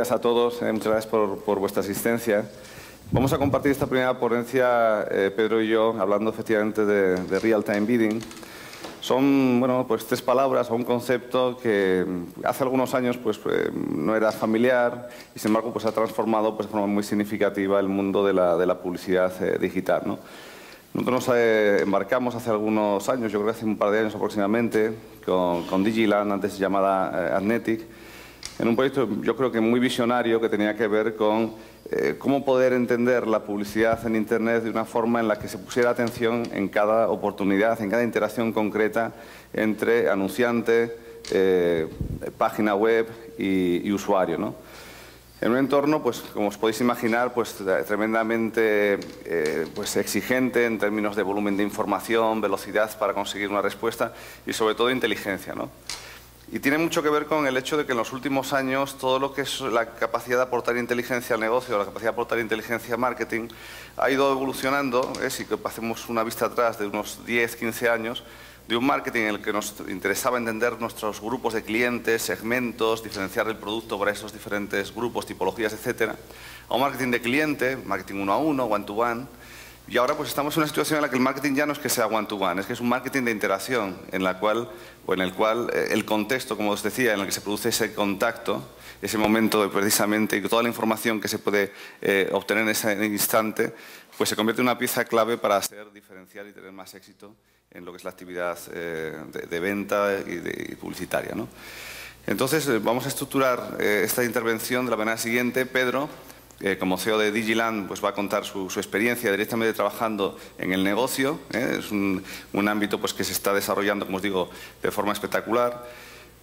días a todos. Muchas gracias por vuestra asistencia. Vamos a compartir esta primera ponencia, Pedro y yo, hablando efectivamente de Real-Time Bidding. Son, bueno, pues 3 palabras o un concepto que hace algunos años no era familiar y, sin embargo, pues ha transformado de forma muy significativa el mundo de la publicidad digital, ¿no? Nosotros nos embarcamos hace algunos años, yo creo que hace un par de años aproximadamente, con Digiland, antes llamada Adnetic, en un proyecto yo creo que muy visionario que tenía que ver con cómo poder entender la publicidad en Internet de una forma en la que se pusiera atención en cada oportunidad, en cada interacción concreta entre anunciante, página web y usuario, ¿no? En un entorno, pues, como os podéis imaginar, pues, tremendamente exigente en términos de volumen de información, velocidad para conseguir una respuesta y, sobre todo, inteligencia, ¿no? Y tiene mucho que ver con el hecho de que en los últimos años todo lo que es la capacidad de aportar inteligencia al negocio, la capacidad de aportar inteligencia al marketing, ha ido evolucionando. Si hacemos una vista atrás de unos 10, 15 años, de un marketing en el que nos interesaba entender nuestros grupos de clientes, segmentos, diferenciar el producto para esos diferentes grupos, tipologías, etcétera, a un marketing de cliente, marketing uno a uno, one to one. Y ahora pues estamos en una situación en la que el marketing ya no es que sea one to one, es que es un marketing de interacción en el cual el contexto, como os decía, en el que se produce ese contacto, ese momento precisamente, y toda la información que se puede obtener en ese instante, pues se convierte en una pieza clave para ser diferencial y tener más éxito en lo que es la actividad de venta y publicitaria, ¿no? Entonces, vamos a estructurar esta intervención de la manera siguiente. Pedro, como CEO de Digiland, pues va a contar su experiencia directamente trabajando en el negocio. Es un ámbito pues, que se está desarrollando, como os digo, de forma espectacular.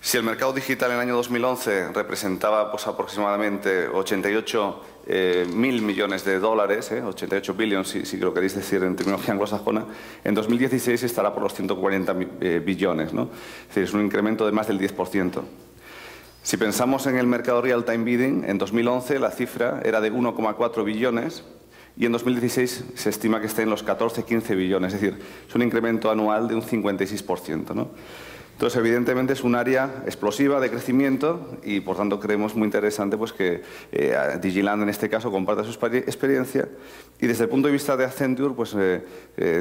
Si el mercado digital en el año 2011 representaba pues, aproximadamente 88.000 millones de dólares, 88 billions, si lo queréis decir en terminología anglosajona, en 2016 estará por los 140 billones, ¿no? Es decir, es un incremento de más del 10%. Si pensamos en el mercado Real-Time Bidding, en 2011 la cifra era de 1,4 billones y en 2016 se estima que esté en los 14-15 billones, es decir, es un incremento anual de un 56%, ¿no? Entonces, evidentemente, es un área explosiva de crecimiento y, por tanto, creemos muy interesante pues, que Digiland, en este caso, comparta su experiencia. Y desde el punto de vista de Accenture, pues,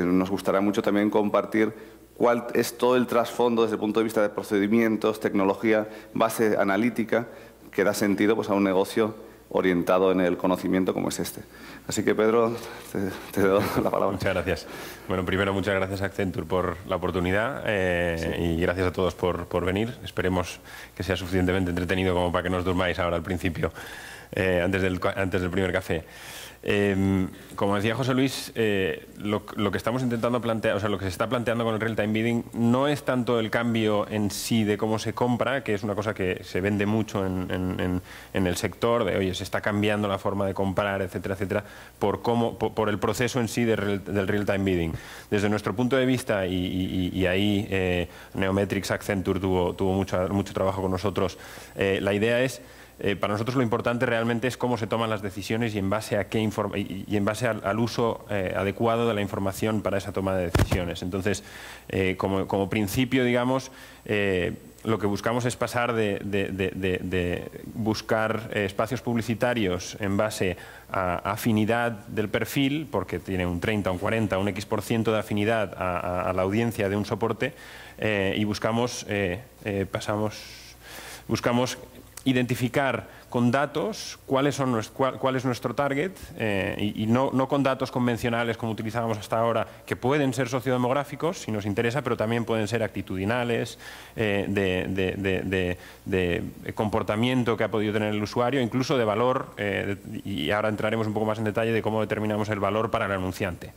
nos gustará mucho también compartir cuál es todo el trasfondo desde el punto de vista de procedimientos, tecnología, base analítica, que da sentido pues, a un negocio orientado en el conocimiento como es este. Así que, Pedro, te doy la palabra. Muchas gracias. Bueno, primero, muchas gracias a Accenture por la oportunidad y gracias a todos por venir. Esperemos que sea suficientemente entretenido como para que no os durmáis ahora al principio, antes del primer café. Como decía José Luis, lo que estamos intentando plantear, o sea, lo que se está planteando con el Real-Time Bidding no es tanto el cambio en sí de cómo se compra, que es una cosa que se vende mucho en el sector, de oye, se está cambiando la forma de comprar, etcétera, etcétera, por el proceso en sí del Real-Time Bidding. Desde nuestro punto de vista, y ahí Neometrix Accenture tuvo mucho trabajo con nosotros, la idea es, para nosotros lo importante realmente es cómo se toman las decisiones y en base a al uso adecuado de la información para esa toma de decisiones. Entonces, como principio, digamos, lo que buscamos es pasar de buscar espacios publicitarios en base a afinidad del perfil, porque tiene un 30, un 40, un X% de afinidad a la audiencia de un soporte, y buscamos identificar con datos cuál es nuestro target y no con datos convencionales como utilizábamos hasta ahora, que pueden ser sociodemográficos si nos interesa, pero también pueden ser actitudinales, de comportamiento que ha podido tener el usuario, incluso de valor, y ahora entraremos un poco más en detalle de cómo determinamos el valor para el anunciante.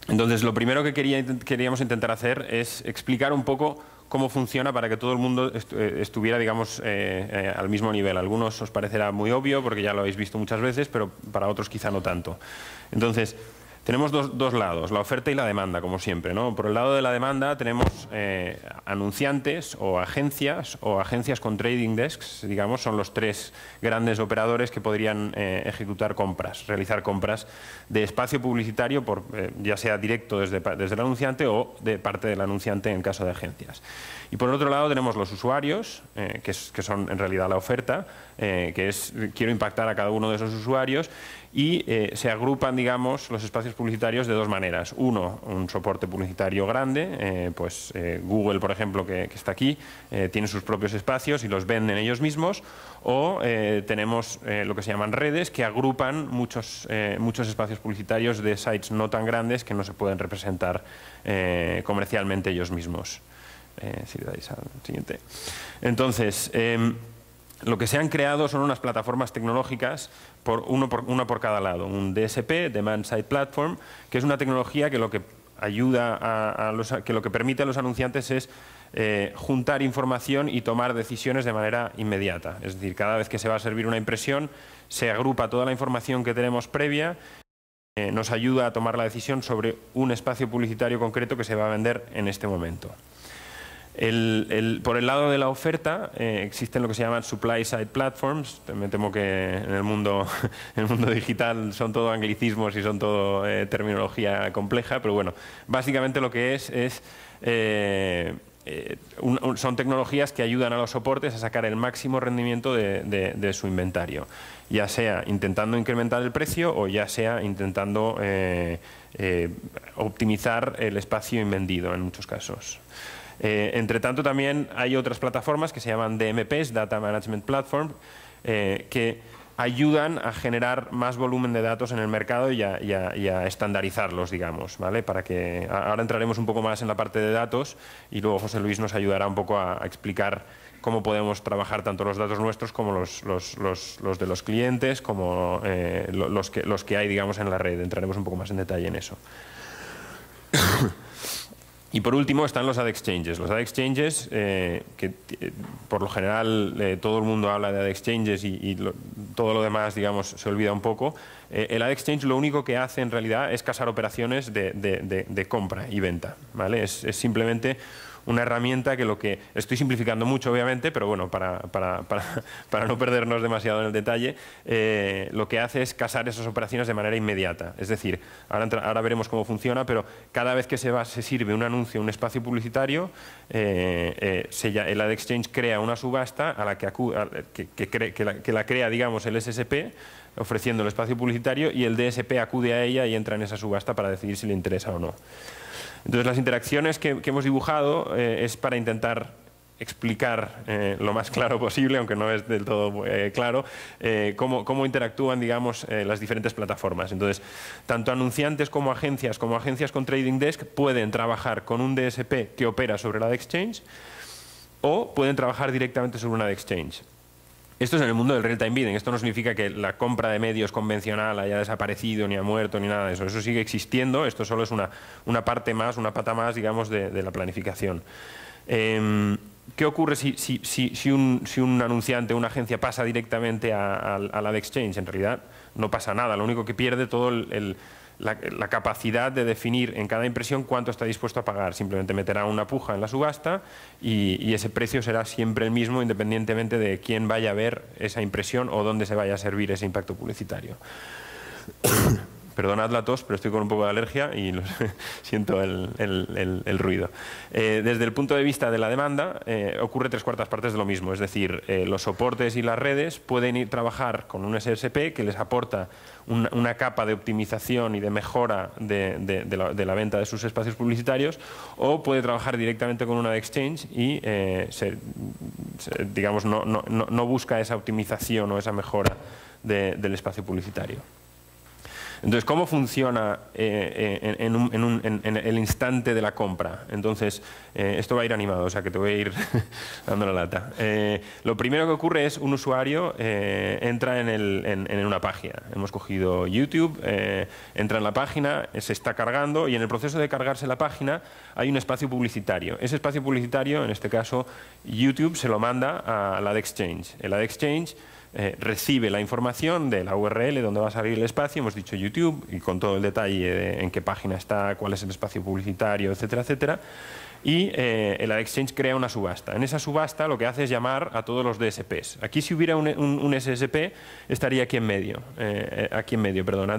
Entonces, lo primero que queríamos intentar hacer es explicar un poco cómo funciona para que todo el mundo estuviera, digamos, al mismo nivel. A algunos os parecerá muy obvio porque ya lo habéis visto muchas veces, pero para otros quizá no tanto. Entonces, tenemos dos lados, la oferta y la demanda, como siempre, ¿no? Por el lado de la demanda tenemos anunciantes o agencias con trading desks, digamos, son los tres grandes operadores que podrían ejecutar compras, realizar compras de espacio publicitario, ya sea directo desde el anunciante o de parte del anunciante en caso de agencias. Y por otro lado tenemos los usuarios, que son en realidad la oferta, que es quiero impactar a cada uno de esos usuarios, y se agrupan, digamos, los espacios publicitarios de dos maneras. Uno, un soporte publicitario grande, Google, por ejemplo, que está aquí, tiene sus propios espacios y los venden ellos mismos, o tenemos lo que se llaman redes, que agrupan muchos espacios publicitarios de sites no tan grandes que no se pueden representar comercialmente ellos mismos. Si le dais al siguiente. Entonces, lo que se han creado son unas plataformas tecnológicas, una por cada lado. Un DSP, Demand Side Platform, que es una tecnología que lo que ayuda que lo que permite a los anunciantes es juntar información y tomar decisiones de manera inmediata. Es decir, cada vez que se va a servir una impresión, se agrupa toda la información que tenemos previa, nos ayuda a tomar la decisión sobre un espacio publicitario concreto que se va a vender en este momento. Por el lado de la oferta existen lo que se llaman supply side platforms. Me temo que en el mundo digital son todo anglicismos y son todo terminología compleja, pero bueno, básicamente lo que son tecnologías que ayudan a los soportes a sacar el máximo rendimiento de su inventario, ya sea intentando incrementar el precio o ya sea intentando optimizar el espacio invendido en muchos casos. Entre tanto, también hay otras plataformas que se llaman DMPs, Data Management Platform, que ayudan a generar más volumen de datos en el mercado y a estandarizarlos, digamos, ¿vale? Ahora entraremos un poco más en la parte de datos y luego José Luis nos ayudará un poco a explicar cómo podemos trabajar tanto los datos nuestros como los de los clientes, como los que hay, digamos, en la red. Entraremos un poco más en detalle en eso. Y por último están los ad exchanges. Los ad exchanges, que por lo general todo el mundo habla de ad exchanges y todo lo demás, digamos, se olvida un poco. El ad exchange lo único que hace en realidad es casar operaciones de compra y venta, ¿vale? Es simplemente una herramienta que estoy simplificando mucho, obviamente, pero bueno, para no perdernos demasiado en el detalle, lo que hace es casar esas operaciones de manera inmediata. Es decir, ahora veremos cómo funciona, pero cada vez que se sirve un anuncio, un espacio publicitario, el ad exchange crea una subasta a la que la crea, digamos, el SSP, ofreciendo el espacio publicitario, y el DSP acude a ella y entra en esa subasta para decidir si le interesa o no. Entonces, las interacciones que hemos dibujado es para intentar explicar lo más claro posible, aunque no es del todo claro, cómo interactúan, digamos, las diferentes plataformas. Entonces, tanto anunciantes como agencias con trading desk pueden trabajar con un DSP que opera sobre la ad exchange o pueden trabajar directamente sobre una ad exchange. Esto es en el mundo del real-time bidding. Esto no significa que la compra de medios convencional haya desaparecido, ni ha muerto, ni nada de eso. Eso sigue existiendo. Esto solo es una parte más, una pata más, digamos, de la planificación. ¿Qué ocurre si un anunciante o una agencia pasa directamente a la exchange? En realidad no pasa nada. Lo único que pierde todo la capacidad de definir en cada impresión cuánto está dispuesto a pagar. Simplemente meterá una puja en la subasta y ese precio será siempre el mismo, independientemente de quién vaya a ver esa impresión o dónde se vaya a servir ese impacto publicitario. Perdonad la tos, pero estoy con un poco de alergia y siento el ruido. Desde el punto de vista de la demanda, ocurre 3/4 partes de lo mismo. Es decir, los soportes y las redes pueden trabajar con un SSP que les aporta una capa de optimización y de mejora de la venta de sus espacios publicitarios, o puede trabajar directamente con una exchange y digamos, no busca esa optimización o esa mejora del espacio publicitario. Entonces, ¿cómo funciona en el instante de la compra? Entonces, esto va a ir animado, o sea que te voy a ir dando la lata. Lo primero que ocurre es un usuario entra en una página. Hemos cogido YouTube, entra en la página, se está cargando y en el proceso de cargarse la página hay un espacio publicitario. Ese espacio publicitario, en este caso YouTube, se lo manda a la ad exchange. El ad exchange recibe la información de la URL donde va a salir el espacio, hemos dicho YouTube, y con todo el detalle de en qué página está, cuál es el espacio publicitario, etcétera, etcétera. Y el AdExchange crea una subasta. En esa subasta lo que hace es llamar a todos los DSPs. Aquí, si hubiera un SSP, estaría aquí en medio,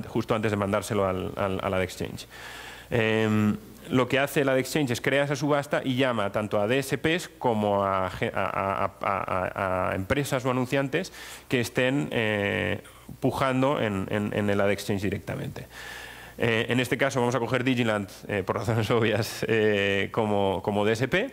justo antes de mandárselo al AdExchange. Lo que hace el AdExchange es crear esa subasta y llama tanto a DSPs como a empresas o anunciantes que estén pujando en el AdExchange directamente. En este caso vamos a coger Digiland, por razones obvias, como DSP.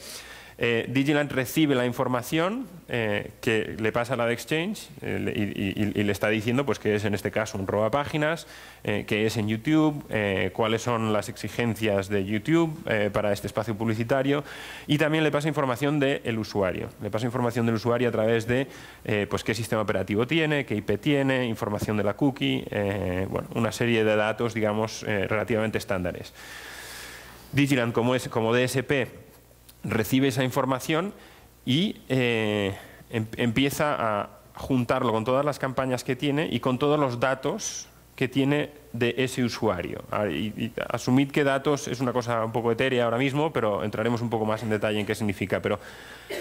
Digiland recibe la información que le pasa al AdExchange y le está diciendo pues, que es en este caso un roba páginas, que es en YouTube, cuáles son las exigencias de YouTube para este espacio publicitario, y también le pasa información del usuario. Le pasa información del usuario a través de pues, qué sistema operativo tiene, qué IP tiene, información de la cookie, bueno, una serie de datos, digamos, relativamente estándares. Digiland, como DSP, recibe esa información y empieza a juntarlo con todas las campañas que tiene y con todos los datos que tiene de ese usuario. Y asumid que datos es una cosa un poco etérea ahora mismo, pero entraremos un poco más en detalle en qué significa. Pero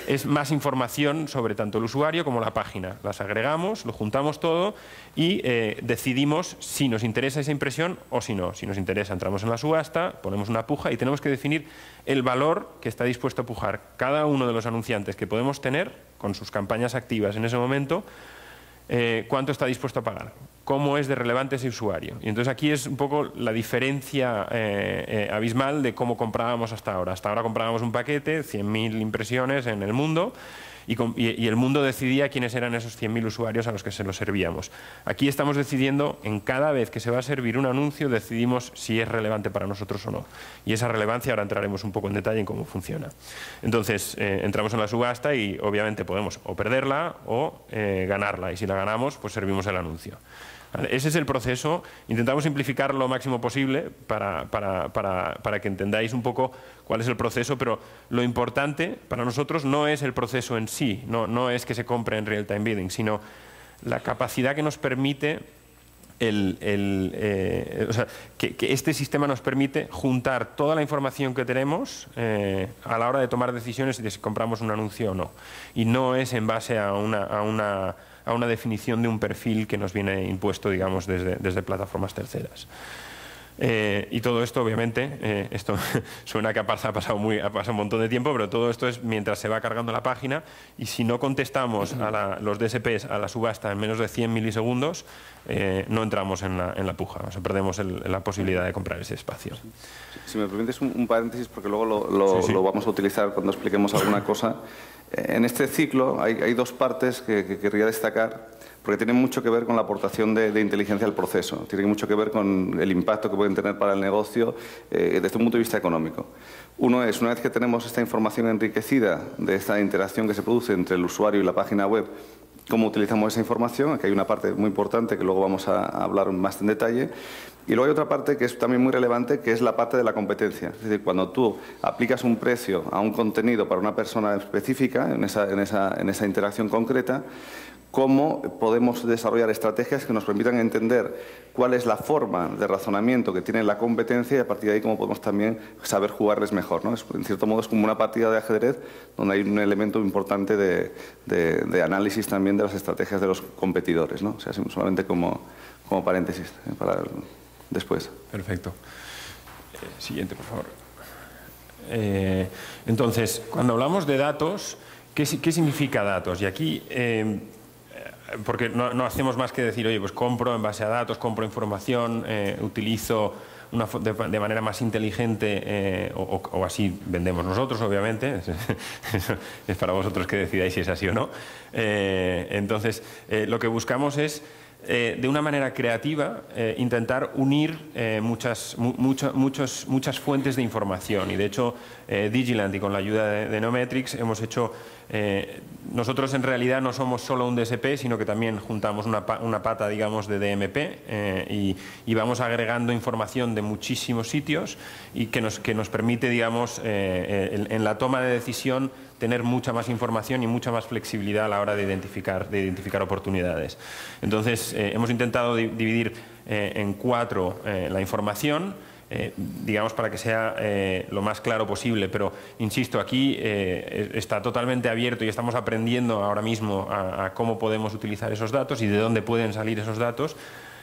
es más información sobre tanto el usuario como la página. Las agregamos, lo juntamos todo y decidimos si nos interesa esa impresión o si no. Si nos interesa, entramos en la subasta, ponemos una puja y tenemos que definir el valor que está dispuesto a pujar cada uno de los anunciantes que podemos tener con sus campañas activas en ese momento. Cuánto está dispuesto a pagar, cómo es de relevante ese usuario. Y entonces aquí es un poco la diferencia abismal de cómo comprábamos hasta ahora. Hasta ahora comprábamos un paquete, 100.000 impresiones en el mundo, y el mundo decidía quiénes eran esos 100.000 usuarios a los que se los servíamos. Aquí estamos decidiendo, en cada vez que se va a servir un anuncio, decidimos si es relevante para nosotros o no. Y esa relevancia ahora entraremos un poco en detalle en cómo funciona. Entonces, entramos en la subasta y obviamente podemos o perderla o ganarla. Y si la ganamos, pues servimos el anuncio. ¿Vale? Ese es el proceso. Intentamos simplificar lo máximo posible para que entendáis un poco cuál es el proceso, pero lo importante para nosotros no es el proceso en sí, no es que se compre en real-time bidding, sino la capacidad que nos permite, o sea, que este sistema nos permite juntar toda la información que tenemos a la hora de tomar decisiones de si compramos un anuncio o no. Y no es en base a una definición de un perfil que nos viene impuesto, digamos, desde plataformas terceras. Y todo esto, obviamente, esto suena que ha pasado un montón de tiempo, pero todo esto es mientras se va cargando la página, y si no contestamos a los DSPs a la subasta en menos de 100 milisegundos, no entramos en la puja, o sea, perdemos la posibilidad de comprar ese espacio. Si me permites un paréntesis, porque luego lo vamos a utilizar cuando expliquemos alguna cosa. En este ciclo hay dos partes que querría destacar, porque tienen mucho que ver con la aportación de inteligencia al proceso, tienen mucho que ver con el impacto que pueden tener para el negocio desde un punto de vista económico. Uno es, una vez que tenemos esta información enriquecida de esta interacción que se produce entre el usuario y la página web, cómo utilizamos esa información. Aquí hay una parte muy importante que luego vamos a hablar más en detalle. Y luego hay otra parte que es también muy relevante, que es la parte de la competencia. Es decir, cuando tú aplicas un precio a un contenido para una persona específica, en esa interacción concreta, cómo podemos desarrollar estrategias que nos permitan entender cuál es la forma de razonamiento que tiene la competencia, y a partir de ahí cómo podemos también saber jugarles mejor, ¿no? En cierto modo es como una partida de ajedrez donde hay un elemento importante de análisis también de las estrategias de los competidores, ¿no? O sea, solamente como paréntesis para después. Perfecto. Siguiente, por favor. Entonces, cuando hablamos de datos, ¿qué significa datos? Y aquí, porque no hacemos más que decir, oye, pues compro en base a datos, compro información, utilizo de manera más inteligente o así vendemos nosotros, obviamente. Es para vosotros que decidáis si es así o no. Entonces, lo que buscamos es, de una manera creativa, intentar unir muchas fuentes de información. Y de hecho, Digiland, y con la ayuda de Nometrics, hemos hecho nosotros en realidad no somos solo un DSP, sino que también juntamos una pata, digamos, de DMP y vamos agregando información de muchísimos sitios y que nos permite, digamos, en la toma de decisión tener mucha más información y mucha más flexibilidad a la hora de identificar oportunidades. Entonces, hemos intentado dividir en 4 la información, digamos, para que sea lo más claro posible, pero insisto, aquí está totalmente abierto y estamos aprendiendo ahora mismo a cómo podemos utilizar esos datos y de dónde pueden salir esos datos.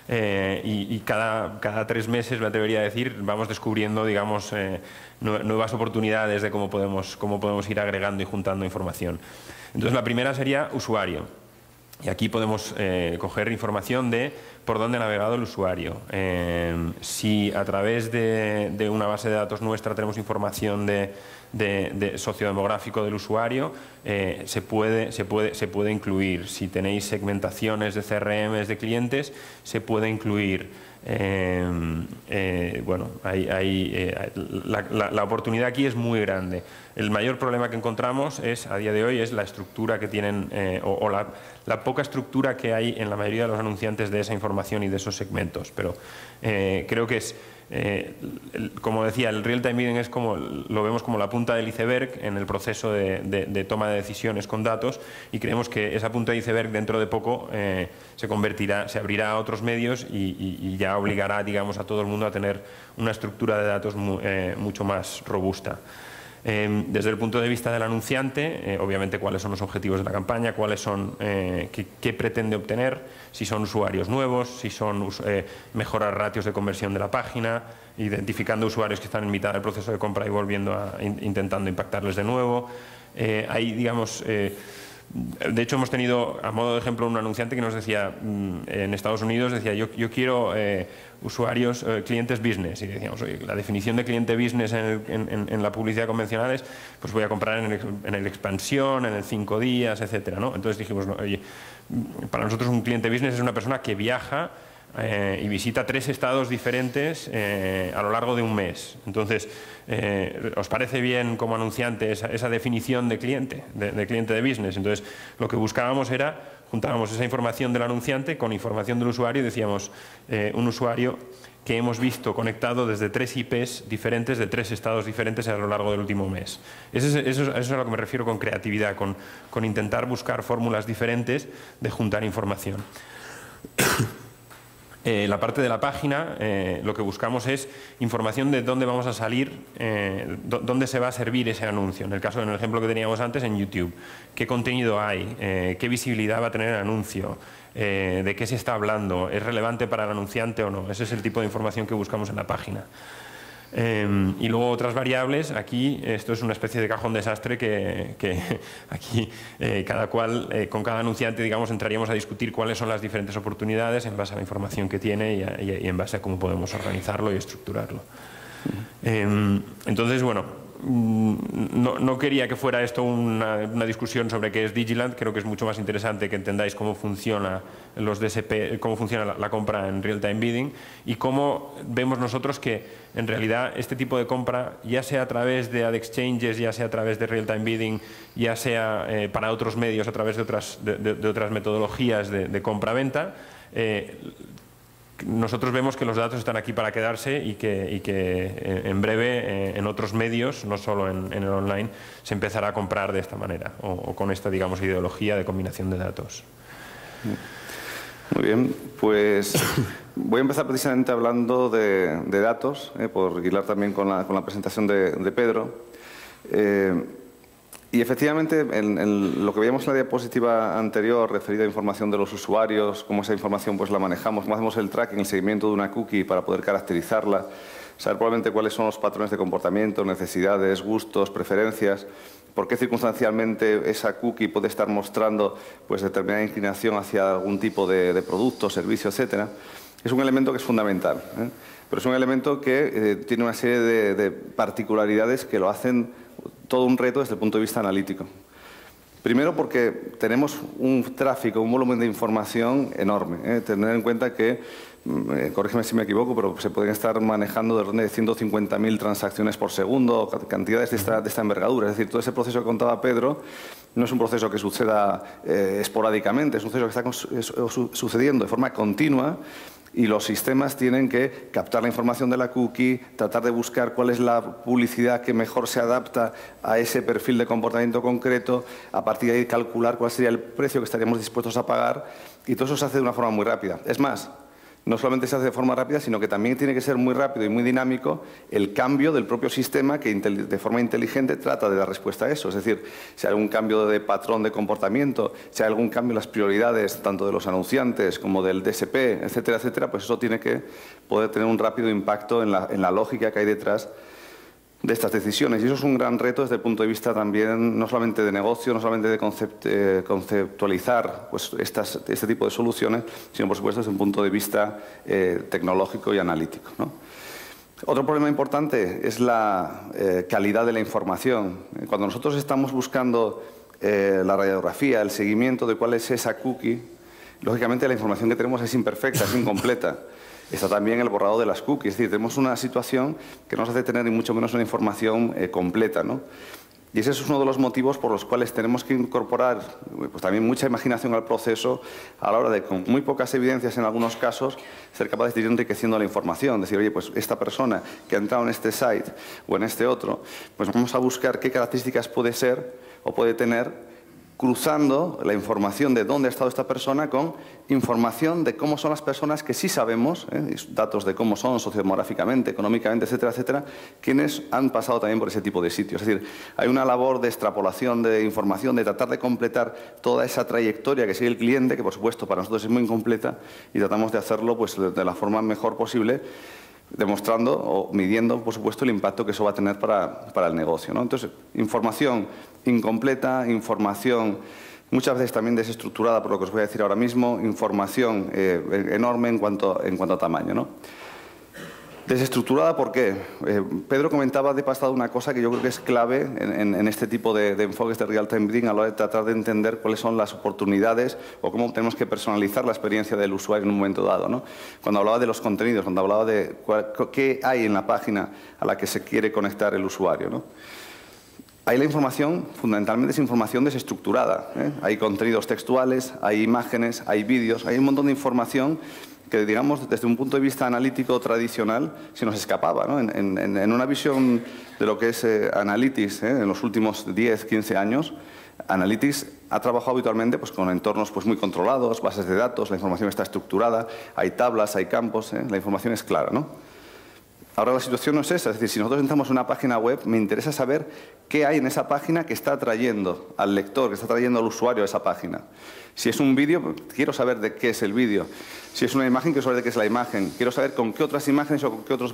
Y cada 3 meses, me atrevería a decir, vamos descubriendo, digamos, nuevas oportunidades de cómo podemos ir agregando y juntando información. Entonces, la primera sería usuario. Y aquí podemos coger información de por dónde ha navegado el usuario. Si a través de una base de datos nuestra tenemos información de sociodemográfico del usuario, se puede incluir. Si tenéis segmentaciones de CRMs de clientes, se puede incluir. Bueno, la oportunidad aquí es muy grande. El mayor problema que encontramos a día de hoy es la estructura que tienen o la poca estructura que hay en la mayoría de los anunciantes de esa información y de esos segmentos. Pero creo que es, como decía, el real-time bidding lo vemos como la punta del iceberg en el proceso de toma de decisiones con datos, y creemos que esa punta de iceberg dentro de poco se abrirá a otros medios y ya obligará, digamos, a todo el mundo a tener una estructura de datos mucho más robusta. Desde el punto de vista del anunciante, obviamente cuáles son los objetivos de la campaña, qué pretende obtener, si son usuarios nuevos, si son mejorar ratios de conversión de la página, identificando usuarios que están en mitad del proceso de compra y intentando impactarles de nuevo. Ahí, digamos, de hecho hemos tenido, a modo de ejemplo, un anunciante que nos decía, en Estados Unidos, decía, yo quiero usuarios, clientes business, y decíamos, oye, la definición de cliente business en la publicidad convencional es, pues voy a comprar en el expansión, en el 5 días, etcétera, ¿no? Entonces dijimos, no, oye, para nosotros un cliente business es una persona que viaja y visita 3 estados diferentes a lo largo de un mes. Entonces, ¿os parece bien como anunciante esa definición de cliente de business? Entonces, lo que buscábamos era, juntábamos esa información del anunciante con información del usuario y decíamos, un usuario que hemos visto conectado desde 3 IPs diferentes de 3 estados diferentes a lo largo del último mes. Eso es a lo que me refiero con creatividad, con intentar buscar fórmulas diferentes de juntar información. La parte de la página, lo que buscamos es información de dónde vamos a salir, dónde se va a servir ese anuncio. En el ejemplo que teníamos antes, en YouTube. ¿Qué contenido hay? ¿Qué visibilidad va a tener el anuncio? ¿De qué se está hablando? ¿Es relevante para el anunciante o no? Ese es el tipo de información que buscamos en la página. Y luego otras variables, aquí esto es una especie de cajón desastre que aquí cada cual, con cada anunciante, digamos, entraríamos a discutir cuáles son las diferentes oportunidades en base a la información que tiene y en base a cómo podemos organizarlo y estructurarlo. Entonces, bueno, no quería que fuera esto una discusión sobre qué es Digiland. Creo que es mucho más interesante que entendáis cómo funciona los DSP, cómo funciona la compra en real-time bidding y cómo vemos nosotros que en realidad este tipo de compra, ya sea a través de ad exchanges, ya sea a través de real-time bidding, ya sea para otros medios a través de otras metodologías de compra-venta, nosotros vemos que los datos están aquí para quedarse y que en breve en otros medios, no solo en el online, se empezará a comprar de esta manera o con esta, digamos, ideología de combinación de datos. Muy bien, pues voy a empezar precisamente hablando de datos, por hilar también con la presentación de Pedro. Y efectivamente, en lo que veíamos en la diapositiva anterior, referida a información de los usuarios, cómo esa información pues la manejamos, cómo hacemos el tracking, el seguimiento de una cookie para poder caracterizarla, saber probablemente cuáles son los patrones de comportamiento, necesidades, gustos, preferencias, por qué circunstancialmente esa cookie puede estar mostrando pues determinada inclinación hacia algún tipo de producto, servicio, etcétera. Es un elemento que es fundamental, pero es un elemento que tiene una serie de particularidades que lo hacen todo un reto desde el punto de vista analítico. Primero porque tenemos un tráfico, un volumen de información enorme. Tener en cuenta que corrígeme si me equivoco, pero se pueden estar manejando de 150.000 transacciones por segundo, cantidades de esta envergadura. Es decir, todo ese proceso que contaba Pedro no es un proceso que suceda esporádicamente, es un proceso que está sucediendo de forma continua, y los sistemas tienen que captar la información de la cookie, tratar de buscar cuál es la publicidad que mejor se adapta a ese perfil de comportamiento concreto, a partir de ahí calcular cuál sería el precio que estaríamos dispuestos a pagar, y todo eso se hace de una forma muy rápida. Es más, no solamente se hace de forma rápida, sino que también tiene que ser muy rápido y muy dinámico el cambio del propio sistema que de forma inteligente trata de dar respuesta a eso. Es decir, si hay algún cambio de patrón de comportamiento, si hay algún cambio en las prioridades tanto de los anunciantes como del DSP, etcétera, etcétera, pues eso tiene que poder tener un rápido impacto en la lógica que hay detrás de estas decisiones. Y eso es un gran reto desde el punto de vista también, no solamente de negocio, no solamente de conceptualizar pues, este tipo de soluciones, sino, por supuesto, desde un punto de vista tecnológico y analítico, ¿no? Otro problema importante es la calidad de la información. Cuando nosotros estamos buscando la radiografía, el seguimiento de cuál es esa cookie, lógicamente la información que tenemos es imperfecta, es incompleta. Está también el borrado de las cookies, es decir, tenemos una situación que nos hace tener ni mucho menos una información completa, ¿no? Y ese es uno de los motivos por los cuales tenemos que incorporar pues, también mucha imaginación al proceso a la hora de, con muy pocas evidencias en algunos casos, ser capaces de ir enriqueciendo la información. Decir, oye, pues esta persona que ha entrado en este site o en este otro, pues vamos a buscar qué características puede ser o puede tener, cruzando la información de dónde ha estado esta persona con información de cómo son las personas que sí sabemos, datos de cómo son sociodemográficamente, económicamente, etcétera, etcétera, quienes han pasado también por ese tipo de sitios. Es decir, hay una labor de extrapolación de información, de tratar de completar toda esa trayectoria que sigue el cliente, que por supuesto para nosotros es muy incompleta, y tratamos de hacerlo pues, de la forma mejor posible, demostrando o midiendo, por supuesto, el impacto que eso va a tener para el negocio, ¿no? Entonces, información incompleta, información muchas veces también desestructurada, por lo que os voy a decir ahora mismo, información enorme en cuanto a tamaño, ¿no? Desestructurada, ¿por qué? Pedro comentaba de pasado una cosa que yo creo que es clave en este tipo de enfoques de real-time bidding a la hora de tratar de entender cuáles son las oportunidades o cómo tenemos que personalizar la experiencia del usuario en un momento dado, ¿no? Cuando hablaba de los contenidos, cuando hablaba de qué hay en la página a la que se quiere conectar el usuario, ¿no? Ahí la información, fundamentalmente, es información desestructurada, ¿eh? Hay contenidos textuales, hay imágenes, hay vídeos, hay un montón de información que, digamos, desde un punto de vista analítico tradicional, se nos escapaba, ¿no? En una visión de lo que es Analytics, en los últimos 10, 15 años, Analytics ha trabajado habitualmente pues, con entornos pues, muy controlados, bases de datos, la información está estructurada, hay tablas, hay campos, la información es clara, ¿no? Ahora la situación no es esa, es decir, si nosotros entramos en una página web, me interesa saber qué hay en esa página que está atrayendo al lector, que está atrayendo al usuario a esa página. Si es un vídeo, quiero saber de qué es el vídeo. Si es una imagen, quiero saber de qué es la imagen. Quiero saber con qué otras imágenes o con qué otros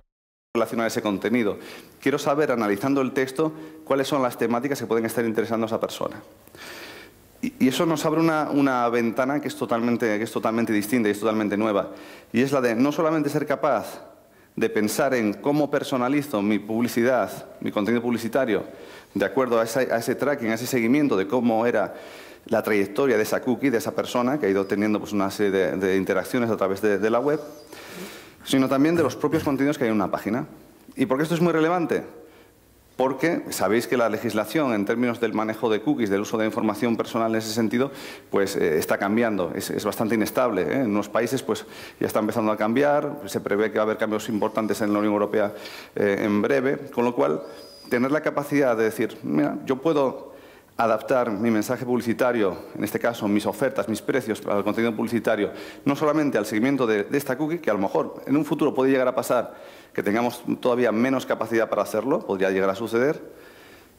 relacionar ese contenido. Quiero saber, analizando el texto, cuáles son las temáticas que pueden estar interesando a esa persona. Y eso nos abre una ventana que es totalmente distinta y es totalmente nueva. Y es la de no solamente ser capaz de pensar en cómo personalizo mi publicidad, mi contenido publicitario, de acuerdo a ese tracking, a ese seguimiento de cómo era la trayectoria de esa cookie, de esa persona que ha ido teniendo pues, una serie de interacciones a través de la web, sino también de los propios contenidos que hay en una página. ¿Y por qué esto es muy relevante? Porque sabéis que la legislación en términos del manejo de cookies, del uso de información personal en ese sentido, pues está cambiando, es bastante inestable, ¿eh? En unos países pues ya está empezando a cambiar, se prevé que va a haber cambios importantes en la Unión Europea en breve, con lo cual tener la capacidad de decir, mira, yo puedo adaptar mi mensaje publicitario, en este caso mis ofertas, mis precios para el contenido publicitario, no solamente al seguimiento de esta cookie, que a lo mejor en un futuro puede llegar a pasar que tengamos todavía menos capacidad para hacerlo, podría llegar a suceder,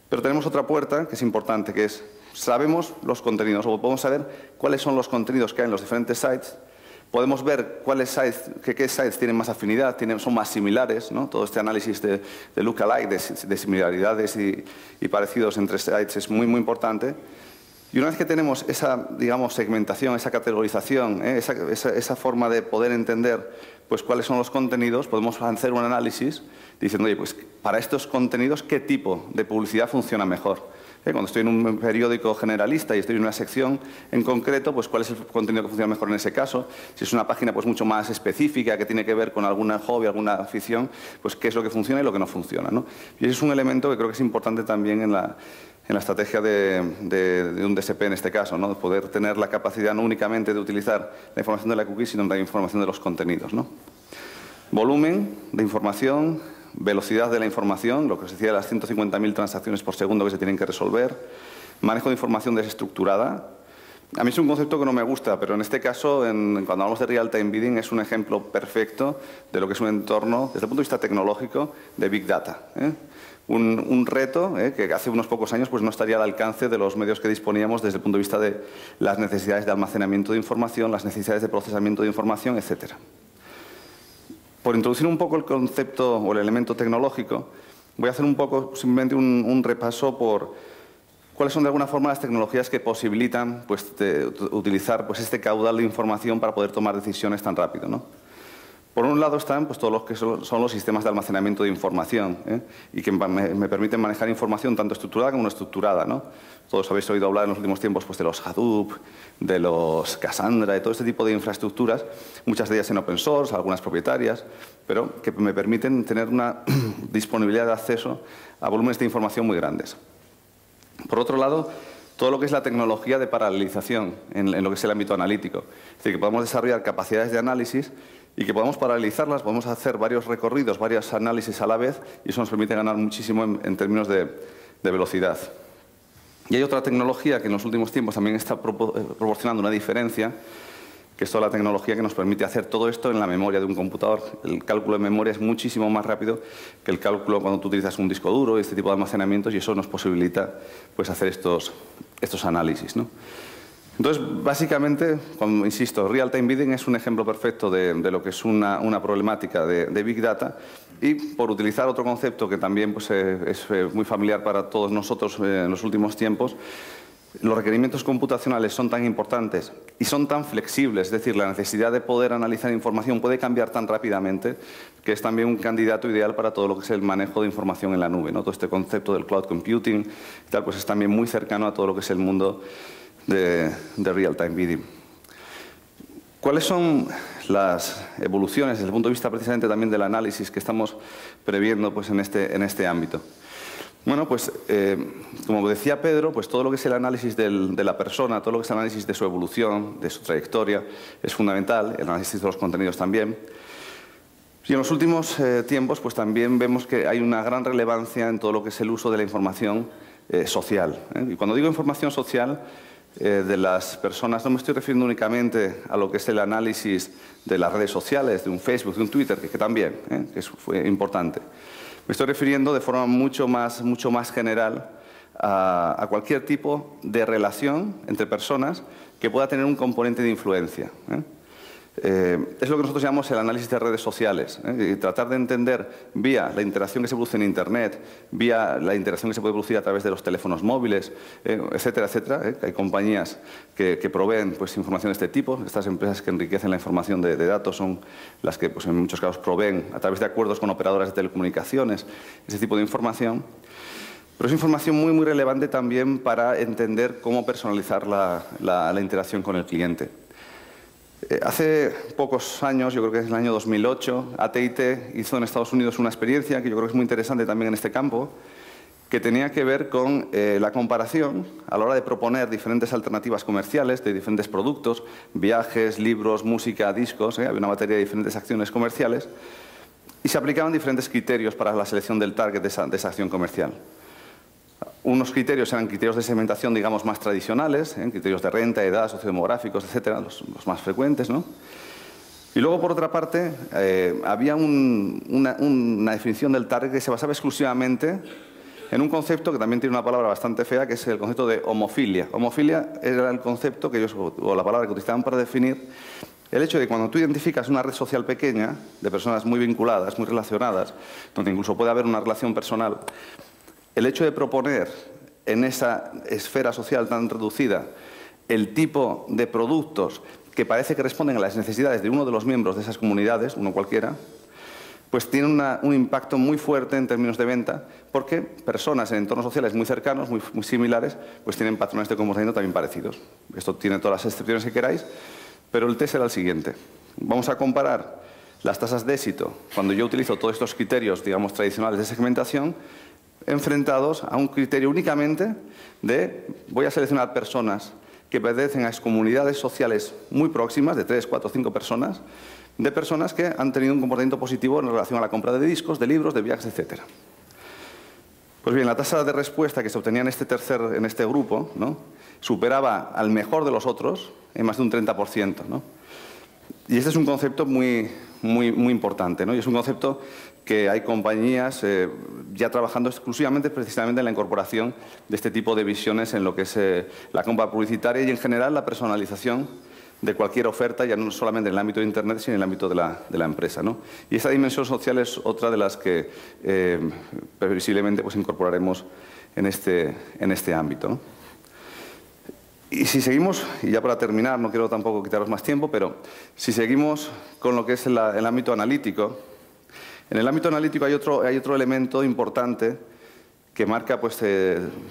pero tenemos otra puerta que es importante, que es, sabemos los contenidos, o podemos saber cuáles son los contenidos que hay en los diferentes sites, podemos ver qué sites tienen más afinidad, son más similares, ¿no? Todo este análisis de lookalike, de similaridades y parecidos entre sites es muy, muy importante. Y una vez que tenemos esa, digamos, segmentación, esa categorización, esa forma de poder entender pues cuáles son los contenidos, podemos hacer un análisis diciendo, oye, pues para estos contenidos, ¿qué tipo de publicidad funciona mejor? Cuando estoy en un periódico generalista y estoy en una sección en concreto, pues cuál es el contenido que funciona mejor en ese caso. Si es una página pues mucho más específica, que tiene que ver con alguna hobby, alguna afición, pues qué es lo que funciona y lo que no funciona, ¿no? Y ese es un elemento que creo que es importante también en la estrategia de un DSP en este caso, ¿no? Poder tener la capacidad no únicamente de utilizar la información de la cookie, sino la información de los contenidos, ¿no? Volumen de información, velocidad de la información, lo que os decía de las 150.000 transacciones por segundo que se tienen que resolver, manejo de información desestructurada. A mí es un concepto que no me gusta, pero en este caso, cuando hablamos de real-time bidding, es un ejemplo perfecto de lo que es un entorno, desde el punto de vista tecnológico, de Big Data. Un reto que hace unos pocos años pues no estaría al alcance de los medios que disponíamos desde el punto de vista de las necesidades de almacenamiento de información, las necesidades de procesamiento de información, etcétera. Por introducir un poco el concepto o el elemento tecnológico, voy a hacer un poco simplemente un repaso por cuáles son de alguna forma las tecnologías que posibilitan pues, utilizar pues, este caudal de información para poder tomar decisiones tan rápido, ¿no? Por un lado están pues, todos los que son los sistemas de almacenamiento de información y que me permiten manejar información tanto estructurada como no estructurada, ¿no? Todos habéis oído hablar en los últimos tiempos pues, de los Hadoop, de los Cassandra, de todo este tipo de infraestructuras, muchas de ellas en open source, algunas propietarias, pero que me permiten tener una disponibilidad de acceso a volúmenes de información muy grandes. Por otro lado, todo lo que es la tecnología de paralelización en lo que es el ámbito analítico. Es decir, que podemos desarrollar capacidades de análisis y que podamos paralelizarlas, podemos hacer varios recorridos, varios análisis a la vez, y eso nos permite ganar muchísimo en términos de velocidad. Y hay otra tecnología que en los últimos tiempos también está proporcionando una diferencia, que es toda la tecnología que nos permite hacer todo esto en la memoria de un computador. El cálculo de memoria es muchísimo más rápido que el cálculo cuando tú utilizas un disco duro y este tipo de almacenamientos, y eso nos posibilita pues, hacer estos análisis, ¿no? Entonces, básicamente, como insisto, real-time bidding es un ejemplo perfecto de lo que es una problemática de Big Data, y por utilizar otro concepto que también pues, es muy familiar para todos nosotros en los últimos tiempos, los requerimientos computacionales son tan importantes y son tan flexibles, es decir, la necesidad de poder analizar información puede cambiar tan rápidamente que es también un candidato ideal para todo lo que es el manejo de información en la nube, ¿no? Todo este concepto del cloud computing y tal, pues es también muy cercano a todo lo que es el mundo de real-time bidding. ¿Cuáles son las evoluciones desde el punto de vista precisamente también del análisis que estamos previendo pues, en este ámbito? Bueno, pues como decía Pedro, pues todo lo que es el análisis de la persona, todo lo que es el análisis de su evolución, de su trayectoria, es fundamental, el análisis de los contenidos también. Y en los últimos tiempos pues también vemos que hay una gran relevancia en todo lo que es el uso de la información social. Y cuando digo información social, de las personas, no me estoy refiriendo únicamente a lo que es el análisis de las redes sociales, de un Facebook, de un Twitter, que también, que fue importante. Me estoy refiriendo de forma mucho más general a cualquier tipo de relación entre personas que pueda tener un componente de influencia. Es lo que nosotros llamamos el análisis de redes sociales, y tratar de entender vía la interacción que se produce en Internet, vía la interacción que se puede producir a través de los teléfonos móviles, etcétera, etcétera. Hay compañías que proveen pues, información de este tipo. Estas empresas que enriquecen la información de datos son las que pues, en muchos casos proveen a través de acuerdos con operadoras de telecomunicaciones ese tipo de información. Pero es información muy relevante también para entender cómo personalizar la interacción con el cliente. Hace pocos años, yo creo que es el año 2008, AT&T hizo en Estados Unidos una experiencia que yo creo que es muy interesante también en este campo, que tenía que ver con la comparación a la hora de proponer diferentes alternativas comerciales de diferentes productos, viajes, libros, música, discos, había una batería de diferentes acciones comerciales, y se aplicaban diferentes criterios para la selección del target de esa acción comercial. Unos criterios eran criterios de segmentación, digamos, más tradicionales, criterios de renta, edad, sociodemográficos, etcétera, los más frecuentes, ¿no? Y luego, por otra parte, había una definición del target que se basaba exclusivamente en un concepto que también tiene una palabra bastante fea, que es el concepto de homofilia. Homofilia era el concepto que ellos, o la palabra que utilizaban para definir el hecho de que cuando tú identificas una red social pequeña, de personas muy vinculadas, muy relacionadas, donde incluso puede haber una relación personal, el hecho de proponer en esa esfera social tan reducida el tipo de productos que que parece que responden a las necesidades de uno de los miembros de esas comunidades, uno cualquiera, pues tienen un impacto muy fuerte en términos de venta, porque personas en entornos sociales muy cercanos, muy similares, pues tienen patrones de comportamiento también parecidos. Esto tiene todas las excepciones que queráis, pero el test era el siguiente. Vamos a comparar las tasas de éxito cuando yo utilizo todos estos criterios, digamos, tradicionales de segmentación, enfrentados a un criterio únicamente de voy a seleccionar personas que pertenecen a comunidades sociales muy próximas, de 3, 4, 5 personas, de personas que han tenido un comportamiento positivo en relación a la compra de discos, de libros, de viajes, etc. Pues bien, la tasa de respuesta que se obtenía en este grupo, ¿no?, superaba al mejor de los otros en más de un 30%, ¿no? Y este es un concepto muy importante, ¿no? Y es un concepto que hay compañías ya trabajando exclusivamente precisamente en la incorporación de este tipo de visiones en lo que es la compra publicitaria y en general la personalización de cualquier oferta, ya no solamente en el ámbito de Internet, sino en el ámbito de la empresa, ¿no? Y esa dimensión social es otra de las que previsiblemente pues, incorporaremos en este ámbito, ¿no? Y si seguimos, y ya para terminar, no quiero tampoco quitaros más tiempo, pero si seguimos con lo que es el ámbito analítico, en el ámbito analítico hay otro elemento importante que marca pues,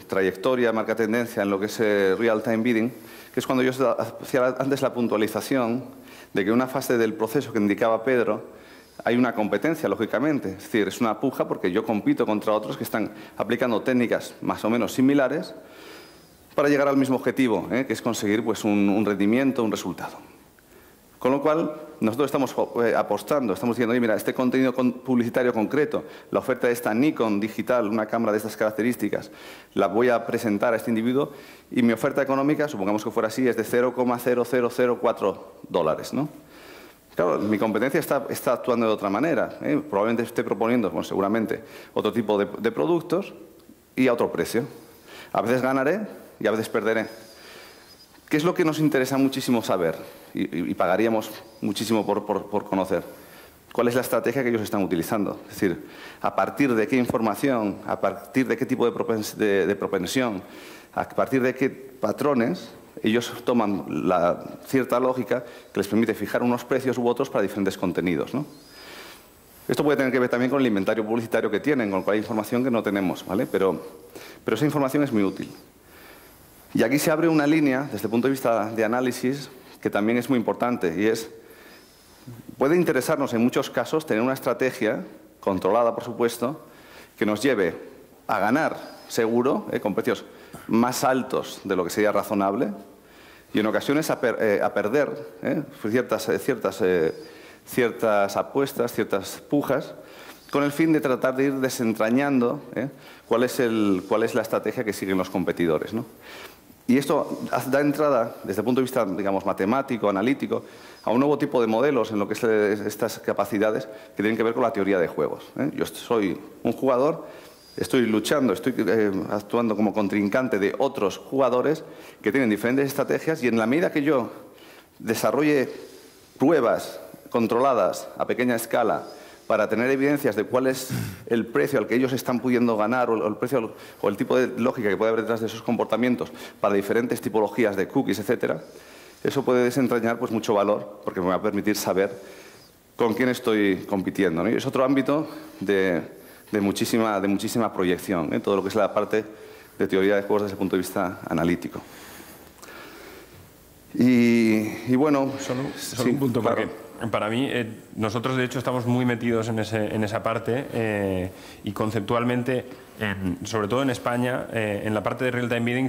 trayectoria, marca tendencia en lo que es real-time bidding, que es cuando yo hacía antes la puntualización de que en una fase del proceso que indicaba Pedro hay una competencia, lógicamente. Es decir, es una puja porque yo compito contra otros que están aplicando técnicas más o menos similares para llegar al mismo objetivo, que es conseguir pues, un rendimiento, un resultado. Con lo cual, nosotros estamos apostando, estamos diciendo, oye, mira, este contenido publicitario concreto, la oferta de esta Nikon digital, una cámara de estas características, la voy a presentar a este individuo y mi oferta económica, supongamos que fuera así, es de $0,0004, ¿no? Claro, mi competencia está actuando de otra manera, probablemente esté proponiendo, bueno, seguramente, otro tipo de productos y a otro precio. A veces ganaré y a veces perderé. ¿Qué es lo que nos interesa muchísimo saber y pagaríamos muchísimo por conocer? ¿Cuál es la estrategia que ellos están utilizando? Es decir, a partir de qué información, a partir de qué tipo de propensión, a partir de qué patrones ellos toman cierta lógica que les permite fijar unos precios u otros para diferentes contenidos, ¿no? Esto puede tener que ver también con el inventario publicitario que tienen, con lo cual hay información que no tenemos, ¿vale? Pero esa información es muy útil. Y aquí se abre una línea, desde el punto de vista de análisis, que también es muy importante, y es, puede interesarnos en muchos casos tener una estrategia, controlada por supuesto, que nos lleve a ganar seguro, con precios más altos de lo que sería razonable, y en ocasiones a perder ciertas apuestas, ciertas pujas, con el fin de tratar de ir desentrañando cuál es la estrategia que siguen los competidores, ¿no? Y esto da entrada, desde el punto de vista, digamos, matemático, analítico, a un nuevo tipo de modelos en lo que es estas capacidades que tienen que ver con la teoría de juegos. Yo soy un jugador, estoy luchando, estoy actuando como contrincante de otros jugadores que tienen diferentes estrategias y en la medida que yo desarrolle pruebas controladas a pequeña escala para tener evidencias de cuál es el precio al que ellos están pudiendo ganar o el precio o el tipo de lógica que puede haber detrás de esos comportamientos para diferentes tipologías de cookies, etcétera, eso puede desentrañar pues, mucho valor porque me va a permitir saber con quién estoy compitiendo, ¿no? Y es otro ámbito de muchísima proyección, todo lo que es la parte de teoría de juegos desde el punto de vista analítico. Y bueno... Solo sí, un punto, claro. Porque para mí, nosotros de hecho estamos muy metidos en esa parte y conceptualmente, sobre todo en España, en la parte de real-time bidding,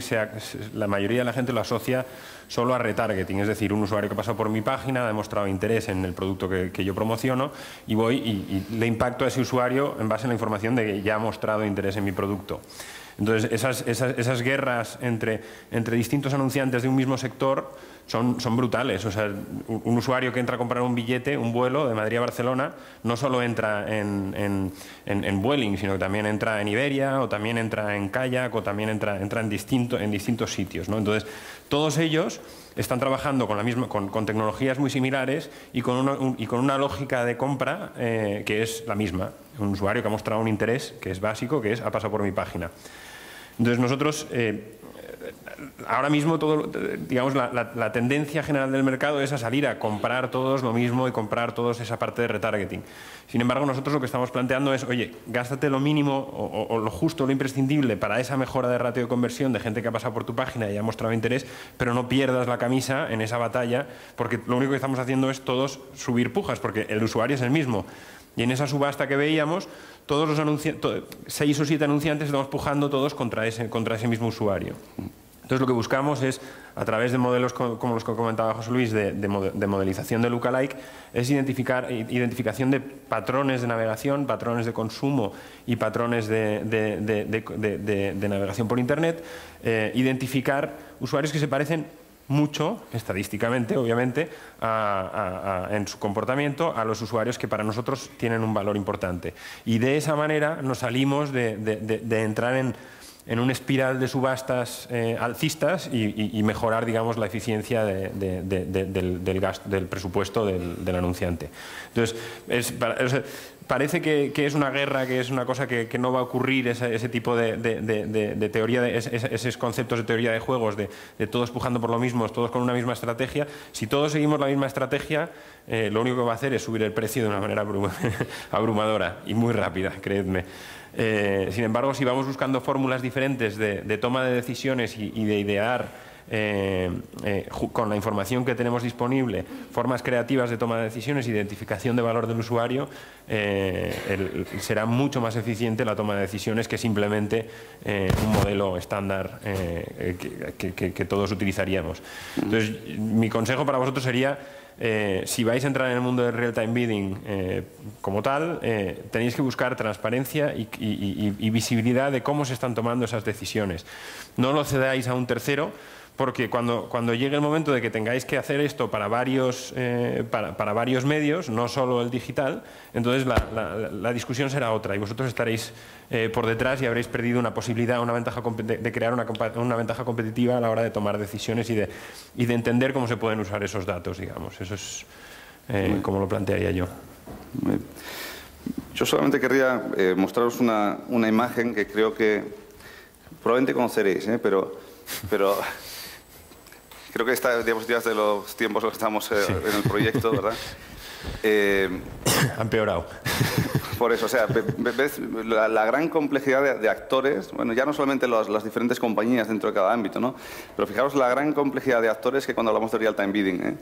la mayoría de la gente lo asocia solo a retargeting, es decir, un usuario que pasa por mi página ha demostrado interés en el producto que yo promociono y voy y le impacto a ese usuario en base a la información de que ya ha mostrado interés en mi producto. Entonces, esas guerras entre distintos anunciantes de un mismo sector son brutales. O sea, un usuario que entra a comprar un billete, un vuelo de Madrid a Barcelona, no solo entra en Vueling, sino que también entra en Iberia, o también entra en Kayak, o también entra en distintos sitios, ¿no? Entonces, todos ellos están trabajando con tecnologías muy similares y con una lógica de compra que es la misma. Un usuario que ha mostrado un interés que es básico, que es ha pasado por mi página. Entonces nosotros ahora mismo digamos, la tendencia general del mercado es a salir a comprar todos lo mismo y comprar todos esa parte de retargeting. Sin embargo, nosotros lo que estamos planteando es, oye, gástate lo mínimo o lo justo, lo imprescindible para esa mejora de ratio de conversión de gente que ha pasado por tu página y ha mostrado interés, pero no pierdas la camisa en esa batalla, porque lo único que estamos haciendo es todos subir pujas, porque el usuario es el mismo. Y en esa subasta que veíamos, todos los 6 o 7 anunciantes estamos pujando todos contra ese mismo usuario. Entonces lo que buscamos es, a través de modelos como los que comentaba José Luis, de modelización de lookalike, es identificación de patrones de navegación, patrones de consumo y patrones de navegación por Internet, identificar usuarios que se parecen mucho, estadísticamente, obviamente, en su comportamiento a los usuarios que para nosotros tienen un valor importante. Y de esa manera nos salimos de entrar en una espiral de subastas alcistas y mejorar, digamos, la eficiencia del presupuesto del anunciante. Entonces, parece que es una guerra, que es una cosa que no va a ocurrir, ese tipo de teoría, esos conceptos de teoría de juegos, de todos pujando por lo mismo, todos con una misma estrategia. Si todos seguimos la misma estrategia, lo único que va a hacer es subir el precio de una manera abrumadora y muy rápida, creedme. Sin embargo, si vamos buscando fórmulas diferentes de toma de decisiones y de idear con la información que tenemos disponible, formas creativas de toma de decisiones, identificación de valor del usuario, será mucho más eficiente la toma de decisiones que simplemente un modelo estándar que todos utilizaríamos. Entonces, mi consejo para vosotros sería, si vais a entrar en el mundo del real-time bidding como tal, tenéis que buscar transparencia y visibilidad de cómo se están tomando esas decisiones. No lo cedáis a un tercero, porque cuando llegue el momento de que tengáis que hacer esto para varios medios, no solo el digital, entonces la discusión será otra y vosotros estaréis por detrás y habréis perdido una posibilidad, de crear una ventaja competitiva a la hora de tomar decisiones y de entender cómo se pueden usar esos datos, digamos. Eso es como lo plantearía yo. Yo solamente querría mostraros una imagen que creo que probablemente conoceréis, pero creo que esta diapositiva es de los tiempos en los que estamos en el proyecto, ¿verdad? Ha empeorado. Por eso, o sea, ves la gran complejidad de actores, bueno, ya no solamente las diferentes compañías dentro de cada ámbito, ¿no? Pero fijaros la gran complejidad de actores que cuando hablamos de real-time bidding,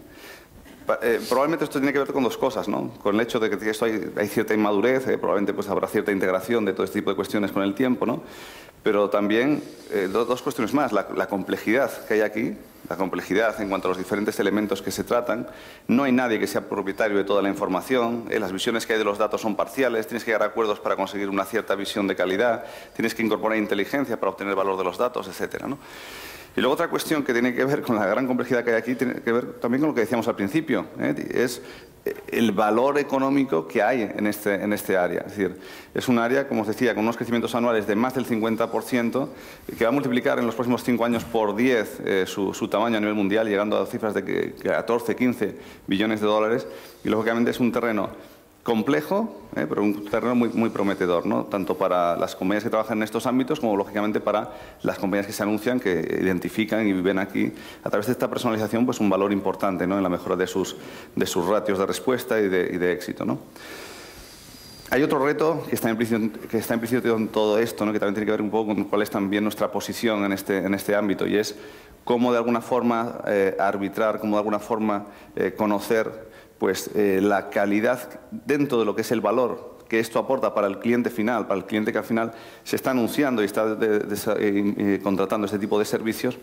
probablemente esto tiene que ver con dos cosas, ¿no? Con el hecho de que esto hay cierta inmadurez, probablemente pues habrá cierta integración de todo este tipo de cuestiones con el tiempo, ¿no? Pero también dos cuestiones más, la complejidad que hay aquí, la complejidad en cuanto a los diferentes elementos que se tratan. No hay nadie que sea propietario de toda la información, las visiones que hay de los datos son parciales, tienes que llegar a acuerdos para conseguir una cierta visión de calidad, tienes que incorporar inteligencia para obtener el valor de los datos, etcétera, ¿no? Y luego otra cuestión que tiene que ver con la gran complejidad que hay aquí, tiene que ver también con lo que decíamos al principio, es el valor económico que hay en este área. Es decir, es un área, como os decía, con unos crecimientos anuales de más del 50%, que va a multiplicar en los próximos 5 años por 10 su tamaño a nivel mundial, llegando a cifras de 14, 15 billones de dólares, y lógicamente es un terreno complejo, pero un terreno muy prometedor, ¿no? Tanto para las compañías que trabajan en estos ámbitos como, lógicamente, para las compañías que se anuncian, que identifican y ven aquí, a través de esta personalización, pues un valor importante, ¿no? En la mejora de sus ratios de respuesta y de éxito, ¿no? Hay otro reto que está implícito en todo esto, ¿no? Que también tiene que ver un poco con cuál es también nuestra posición en este ámbito, y es cómo de alguna forma arbitrar, cómo de alguna forma conocer pues la calidad dentro de lo que es el valor que esto aporta para el cliente final, para el cliente que al final se está anunciando y está contratando este tipo de servicios,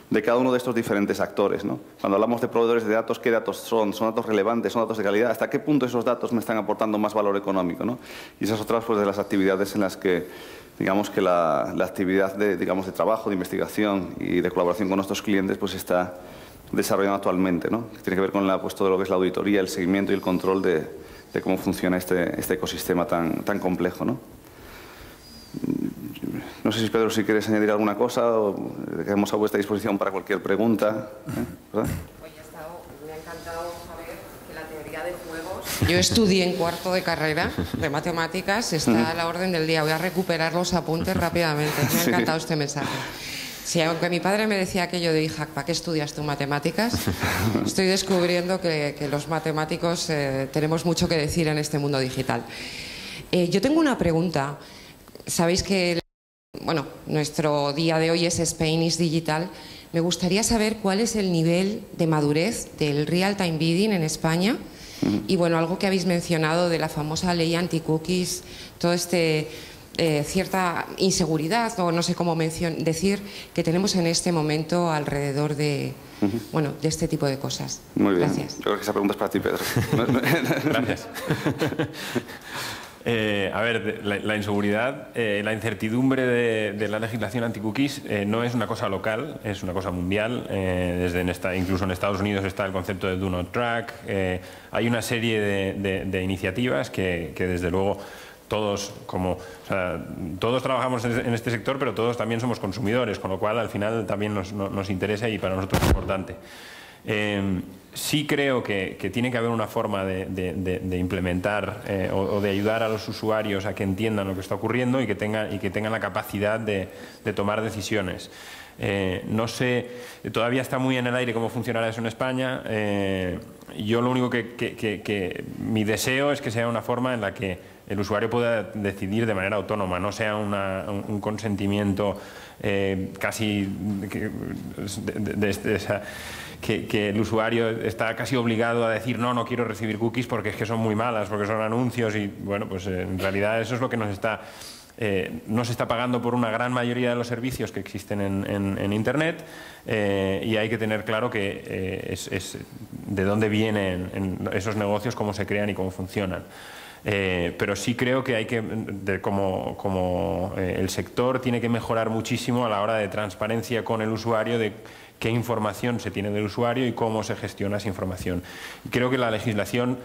de cada uno de estos diferentes actores, ¿no? Cuando hablamos de proveedores de datos, ¿qué datos son? ¿Son datos relevantes? ¿Son datos de calidad? ¿Hasta qué punto esos datos me están aportando más valor económico, ¿no? Y esas otras pues, de las actividades en las que, digamos que la actividad de trabajo, de investigación y de colaboración con nuestros clientes pues está desarrollando actualmente, ¿no? Que tiene que ver con todo lo que es la auditoría, el seguimiento y el control de cómo funciona este ecosistema tan complejo, ¿no? No sé si Pedro, si quieres añadir alguna cosa, o quedamos a vuestra disposición para cualquier pregunta, ¿verdad? Oye, me ha encantado saber que la teoría de juegos... Yo estudié en cuarto de carrera de matemáticas, está a la orden del día. Voy a recuperar los apuntes rápidamente. Me ha encantado este mensaje. Sí, aunque mi padre me decía aquello de hija, ¿para qué estudias tú matemáticas? Estoy descubriendo que los matemáticos tenemos mucho que decir en este mundo digital. Yo tengo una pregunta. Sabéis que bueno, nuestro día de hoy es Spain is Digital. Me gustaría saber cuál es el nivel de madurez del real-time bidding en España. Y bueno, algo que habéis mencionado de la famosa ley anti-cookies, todo cierta inseguridad, o no sé cómo decir, que tenemos en este momento alrededor de, bueno, de este tipo de cosas. Muy bien. Gracias. Yo creo que esa pregunta es para ti, Pedro. Gracias. A ver, la inseguridad, la incertidumbre de la legislación anti-cookies no es una cosa local, es una cosa mundial. Incluso en Estados Unidos está el concepto de Do Not Track. Hay una serie de iniciativas que desde luego todos todos trabajamos en este sector, pero todos también somos consumidores, con lo cual al final también nos interesa y para nosotros es importante. Sí creo que tiene que haber una forma de implementar o de ayudar a los usuarios a que entiendan lo que está ocurriendo y que tengan la capacidad de tomar decisiones. No sé, todavía está muy en el aire cómo funcionará eso en España. Yo lo único mi deseo es que sea una forma en la que el usuario pueda decidir de manera autónoma, no sea un consentimiento casi que el usuario está casi obligado a decir no quiero recibir cookies porque es que son muy malas, porque son anuncios y bueno, pues en realidad eso es lo que no se está pagando por una gran mayoría de los servicios que existen en Internet y hay que tener claro que es de dónde vienen esos negocios, cómo se crean y cómo funcionan. Pero sí creo que hay que, como el sector tiene que mejorar muchísimo a la hora de transparencia con el usuario, de qué información se tiene del usuario y cómo se gestiona esa información. Y creo que la legislación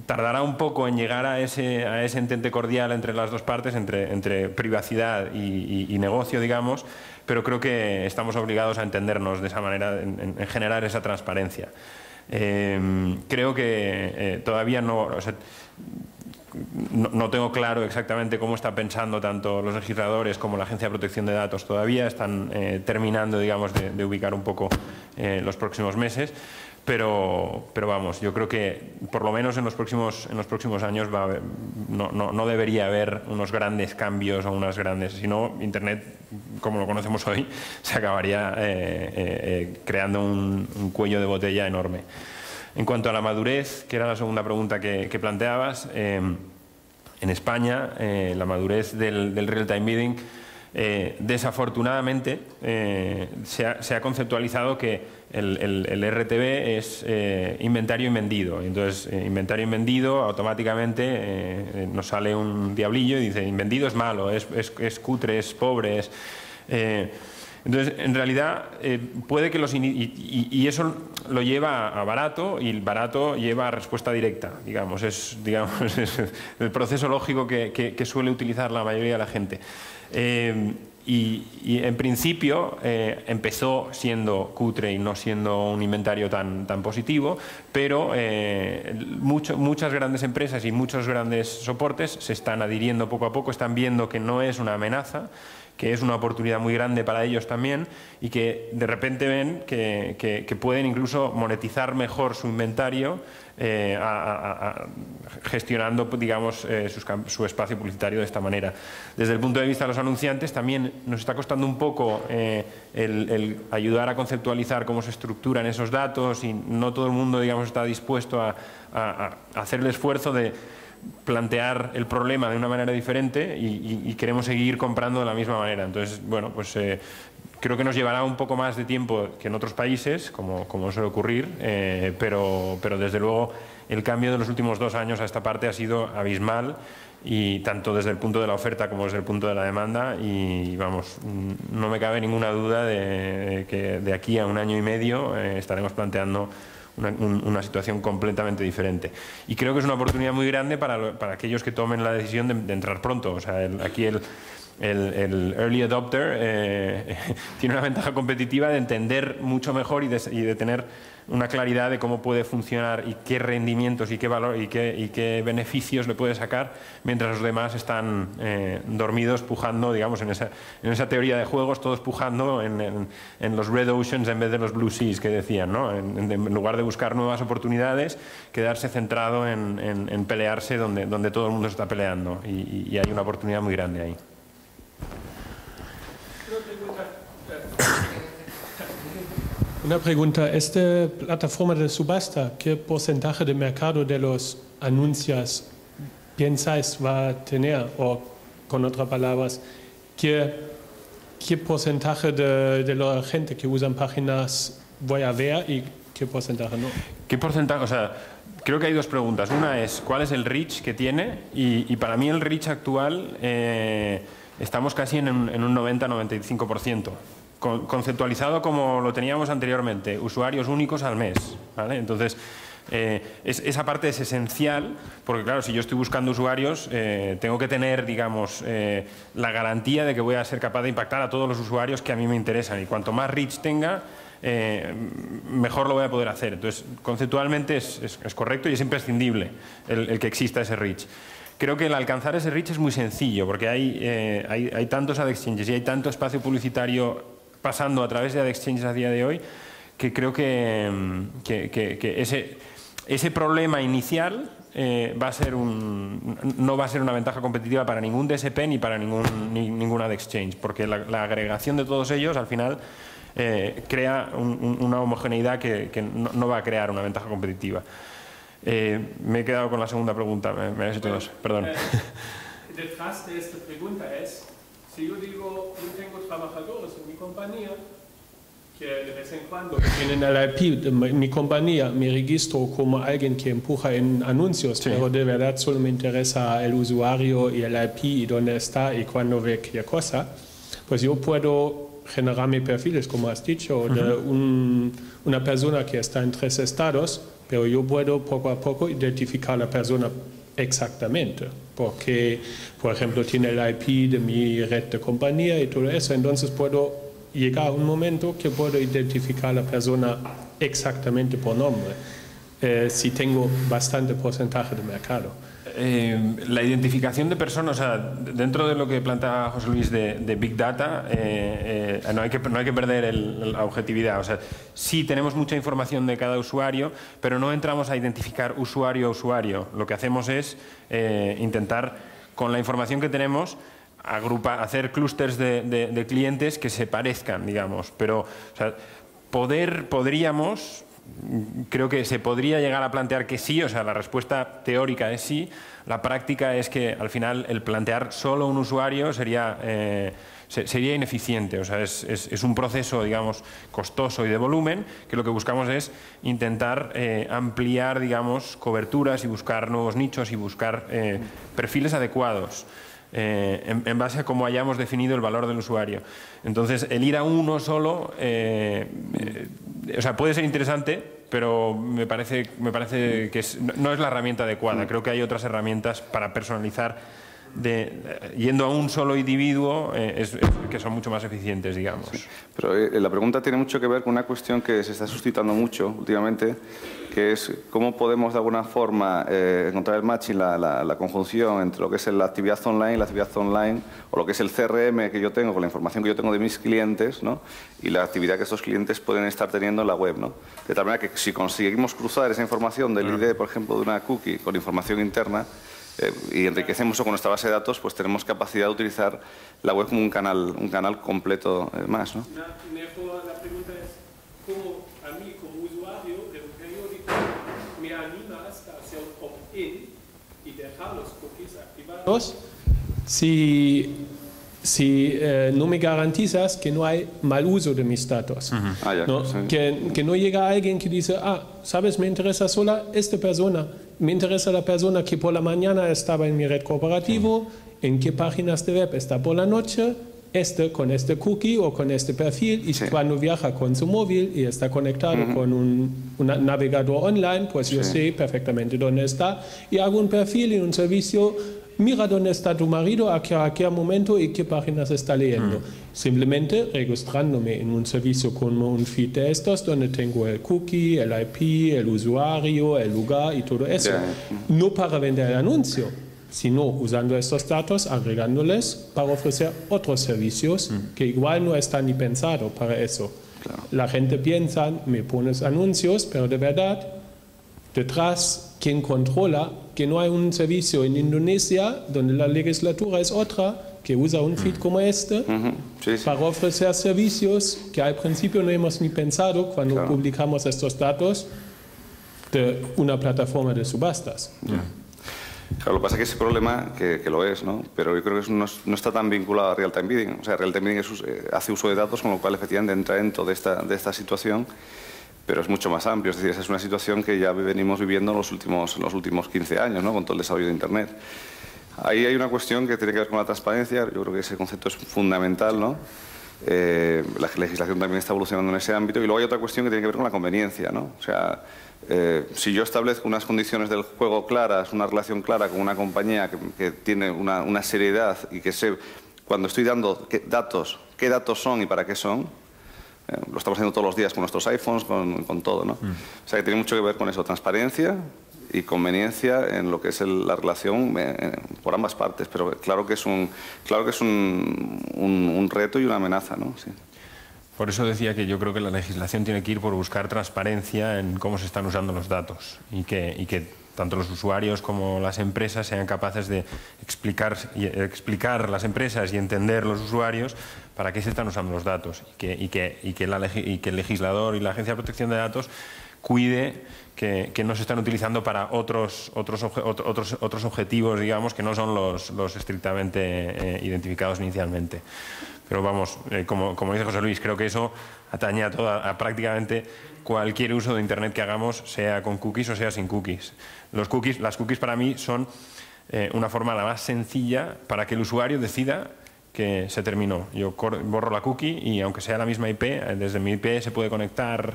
tardará un poco en llegar a ese entente cordial entre las dos partes, entre privacidad y negocio, digamos, pero creo que estamos obligados a entendernos de esa manera, en generar esa transparencia. Creo que todavía no tengo claro exactamente cómo está pensando tanto los legisladores como la Agencia de Protección de Datos. Todavía están terminando, digamos, de ubicar un poco los próximos meses. Pero vamos, yo creo que por lo menos en los próximos años no debería haber unos grandes cambios o unas grandes, sino Internet, como lo conocemos hoy, se acabaría creando un cuello de botella enorme. En cuanto a la madurez, que era la segunda pregunta que planteabas, en España la madurez del real-time bidding, desafortunadamente se ha conceptualizado que el RTV es inventario invendido. Entonces, inventario invendido, automáticamente nos sale un diablillo y dice, invendido es malo, es cutre, es pobre, entonces, en realidad, puede que y eso lo lleva a barato, y el barato lleva a respuesta directa, digamos, es el proceso lógico que suele utilizar la mayoría de la gente. Y en principio empezó siendo cutre y no siendo un inventario tan positivo, pero muchas grandes empresas y muchos grandes soportes se están adhiriendo poco a poco, están viendo que no es una amenaza, que es una oportunidad muy grande para ellos también y que de repente ven que pueden incluso monetizar mejor su inventario gestionando, digamos, su espacio publicitario de esta manera. Desde el punto de vista de los anunciantes también nos está costando un poco el ayudar a conceptualizar cómo se estructuran esos datos y no todo el mundo, digamos, está dispuesto a hacer el esfuerzo de plantear el problema de una manera diferente y queremos seguir comprando de la misma manera. Entonces, bueno, pues creo que nos llevará un poco más de tiempo que en otros países, como suele ocurrir, pero desde luego el cambio de los últimos 2 años a esta parte ha sido abismal, y tanto desde el punto de la oferta como desde el punto de la demanda, y vamos, no me cabe ninguna duda de que de aquí a 1 año y medio estaremos planteando una situación completamente diferente. Y creo que es una oportunidad muy grande para aquellos que tomen la decisión de entrar pronto. O sea, aquí el early adopter tiene una ventaja competitiva de entender mucho mejor y de tener una claridad de cómo puede funcionar y qué rendimientos y qué valor y qué beneficios le puede sacar, mientras los demás están dormidos, pujando, digamos, en esa teoría de juegos, todos pujando en los red oceans en vez de los blue seas que decían, ¿no? En lugar de buscar nuevas oportunidades, quedarse centrado en pelearse donde todo el mundo está peleando, y hay una oportunidad muy grande ahí. Una pregunta, ¿esta plataforma de subasta, qué porcentaje de mercado de los anuncios pensáis va a tener? O, con otras palabras, ¿qué porcentaje de la gente que usan páginas voy a ver y qué porcentaje no? ¿Qué porcentaje? O sea, creo que hay dos preguntas. Una es, ¿cuál es el reach que tiene? Y para mí el reach actual, estamos casi en un 90-95%. Conceptualizado como lo teníamos anteriormente, usuarios únicos al mes, ¿vale? Entonces, esa parte es esencial, porque claro, si yo estoy buscando usuarios, tengo que tener, digamos, la garantía de que voy a ser capaz de impactar a todos los usuarios que a mí me interesan, y cuanto más reach tenga, mejor lo voy a poder hacer. Entonces, conceptualmente es correcto y es imprescindible el que exista ese reach. Creo que el alcanzar ese reach es muy sencillo, porque hay tantos ad exchanges y hay tanto espacio publicitario pasando a través de ad exchanges a día de hoy, que creo que ese problema inicial no va a ser una ventaja competitiva para ningún DSP ni para ningún ad exchange, porque la agregación de todos ellos al final crea una homogeneidad que no va a crear una ventaja competitiva. Me he quedado con la segunda pregunta, me habéis hecho dos, perdón. Detrás de esta pregunta es, si yo digo, yo tengo trabajadores en mi compañía que de vez en cuando tienen el IP de mi compañía, me registro como alguien que empuja en anuncios, sí, pero de verdad solo me interesa el usuario y el IP y dónde está y cuándo ve qué cosa, pues yo puedo generarme perfiles, como has dicho, de una persona que está en 3 estados, pero yo puedo poco a poco identificar a la persona exactamente, porque, por ejemplo, tiene el IP de mi red de compañía y todo eso, entonces puedo llegar a un momento que puedo identificar a la persona exactamente por nombre, si tengo bastante porcentaje de mercado. La identificación de personas, o sea, dentro de lo que plantea José Luis de Big Data, no hay que perder la objetividad. O sea, sí tenemos mucha información de cada usuario, pero no entramos a identificar usuario a usuario. Lo que hacemos es intentar, con la información que tenemos, hacer clústeres de clientes que se parezcan, digamos. Pero, o sea, podríamos... Creo que se podría llegar a plantear que sí, o sea, la respuesta teórica es sí. La práctica es que al final el plantear solo un usuario sería ineficiente, o sea, es un proceso, digamos, costoso y de volumen, que lo que buscamos es intentar ampliar, digamos, coberturas y buscar nuevos nichos y buscar perfiles adecuados. En base a cómo hayamos definido el valor del usuario. Entonces, el ir a uno solo, o sea, puede ser interesante, pero me parece que no es la herramienta adecuada. Creo que hay otras herramientas para personalizar, yendo a un solo individuo, que son mucho más eficientes, digamos. Sí, pero la pregunta tiene mucho que ver con una cuestión que se está suscitando mucho últimamente, que es cómo podemos de alguna forma encontrar el matching, la conjunción entre lo que es la actividad online, o lo que es el CRM que yo tengo con la información que yo tengo de mis clientes, ¿no? Y la actividad que estos clientes pueden estar teniendo en la web, ¿no? De tal manera que si conseguimos cruzar esa información del ID, por ejemplo, de una cookie con información interna, y enriquecemos eso con nuestra base de datos, pues tenemos capacidad de utilizar la web como un canal completo más, ¿no? La pregunta es, ¿cómo a mí como usuario de un periódico me animas a hacer opt-in y dejar los cookies activados si no me garantizas que no hay mal uso de mis datos? ¿No? Sí. Que no llega alguien que dice, ¿sabes? Me interesa sola esta persona. Me interesa la persona que por la mañana estaba en mi red corporativo, en qué páginas de web está por la noche, con este cookie o con este perfil, y cuando viaja con su móvil y está conectado con un navegador online, pues yo sé perfectamente dónde está y hago un perfil y un servicio mira dónde está tu marido, a qué momento y qué páginas está leyendo. Simplemente registrándome en un servicio como un feed de estos, donde tengo el cookie, el IP, el usuario, el lugar y todo eso. No para vender el anuncio, sino usando estos datos, agregándoles para ofrecer otros servicios que igual no están ni pensados para eso. Claro. La gente piensa, me pones anuncios, pero de verdad, detrás, quien controla que no hay un servicio en Indonesia donde la legislatura es otra, que usa un feed como este para ofrecer servicios que al principio no hemos ni pensado cuando publicamos estos datos de una plataforma de subastas. Claro, lo que pasa es que ese problema, que lo es, ¿no? Pero yo creo que no está tan vinculado a Real-Time Bidding. O sea, Real-Time Bidding hace uso de datos, con lo cual efectivamente entra dentro de esta situación, pero es mucho más amplio. Es decir, esa es una situación que ya venimos viviendo en los últimos 15 años, ¿no? Con todo el desarrollo de Internet. Ahí hay una cuestión que tiene que ver con la transparencia. Yo creo que ese concepto es fundamental, ¿no? La legislación también está evolucionando en ese ámbito. Y luego hay otra cuestión que tiene que ver con la conveniencia, ¿no? O sea, si yo establezco unas condiciones del juego claras, una relación clara con una compañía que tiene una seriedad y que sé, cuando estoy dando qué datos son y para qué son, lo estamos haciendo todos los días con nuestros iPhones, con todo, ¿no? O sea, que tiene mucho que ver con eso, transparencia y conveniencia en lo que es la relación por ambas partes, pero claro que es un reto y una amenaza, ¿no? Sí. Por eso decía que yo creo que la legislación tiene que ir por buscar transparencia en cómo se están usando los datos y que tanto los usuarios como las empresas sean capaces de explicar las empresas y entender los usuarios para qué se están usando los datos y que el legislador y la Agencia de Protección de Datos cuide que no se están utilizando para otros objetivos, digamos, que no son los estrictamente identificados inicialmente. Pero vamos, como dice José Luis, creo que eso atañe a prácticamente cualquier uso de Internet que hagamos, sea con cookies o sea sin cookies. Las cookies para mí son una forma la más sencilla para que el usuario decida que se terminó. Yo borro la cookie y aunque sea la misma IP, desde mi IP se puede conectar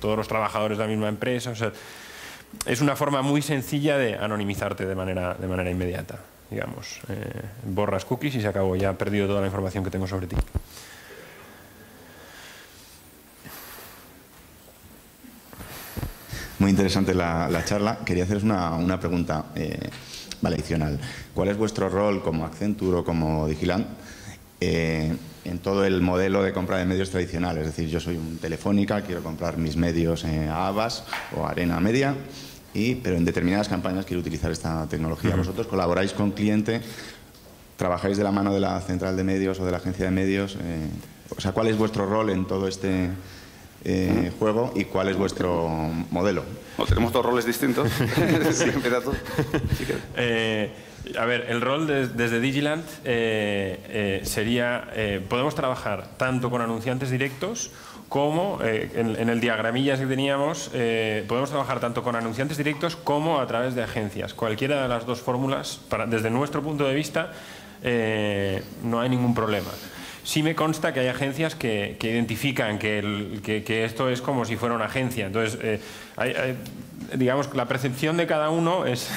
todos los trabajadores de la misma empresa. O sea, es una forma muy sencilla de anonimizarte de manera inmediata. Digamos, borras cookies y se acabó, ya he perdido toda la información que tengo sobre ti. Muy interesante la charla. Quería haceros una pregunta adicional. ¿Cuál es vuestro rol como Accenture o como Digiland en todo el modelo de compra de medios tradicional? Es decir, yo soy un Telefónica, quiero comprar mis medios a Havas o a Arena Media, pero en determinadas campañas quiero utilizar esta tecnología. ¿Vosotros colaboráis con cliente? ¿Trabajáis de la mano de la central de medios o de la agencia de medios? O sea, ¿cuál es vuestro rol en todo este juego y cuál es vuestro modelo? Tenemos dos roles distintos. Sí. A ver, el rol desde Digiland sería, podemos trabajar tanto con anunciantes directos como en el diagramillas que teníamos, podemos trabajar tanto con anunciantes directos como a través de agencias. Cualquiera de las dos fórmulas, desde nuestro punto de vista, no hay ningún problema. Sí me consta que hay agencias que identifican que esto es como si fuera una agencia. Entonces, digamos, la percepción de cada uno es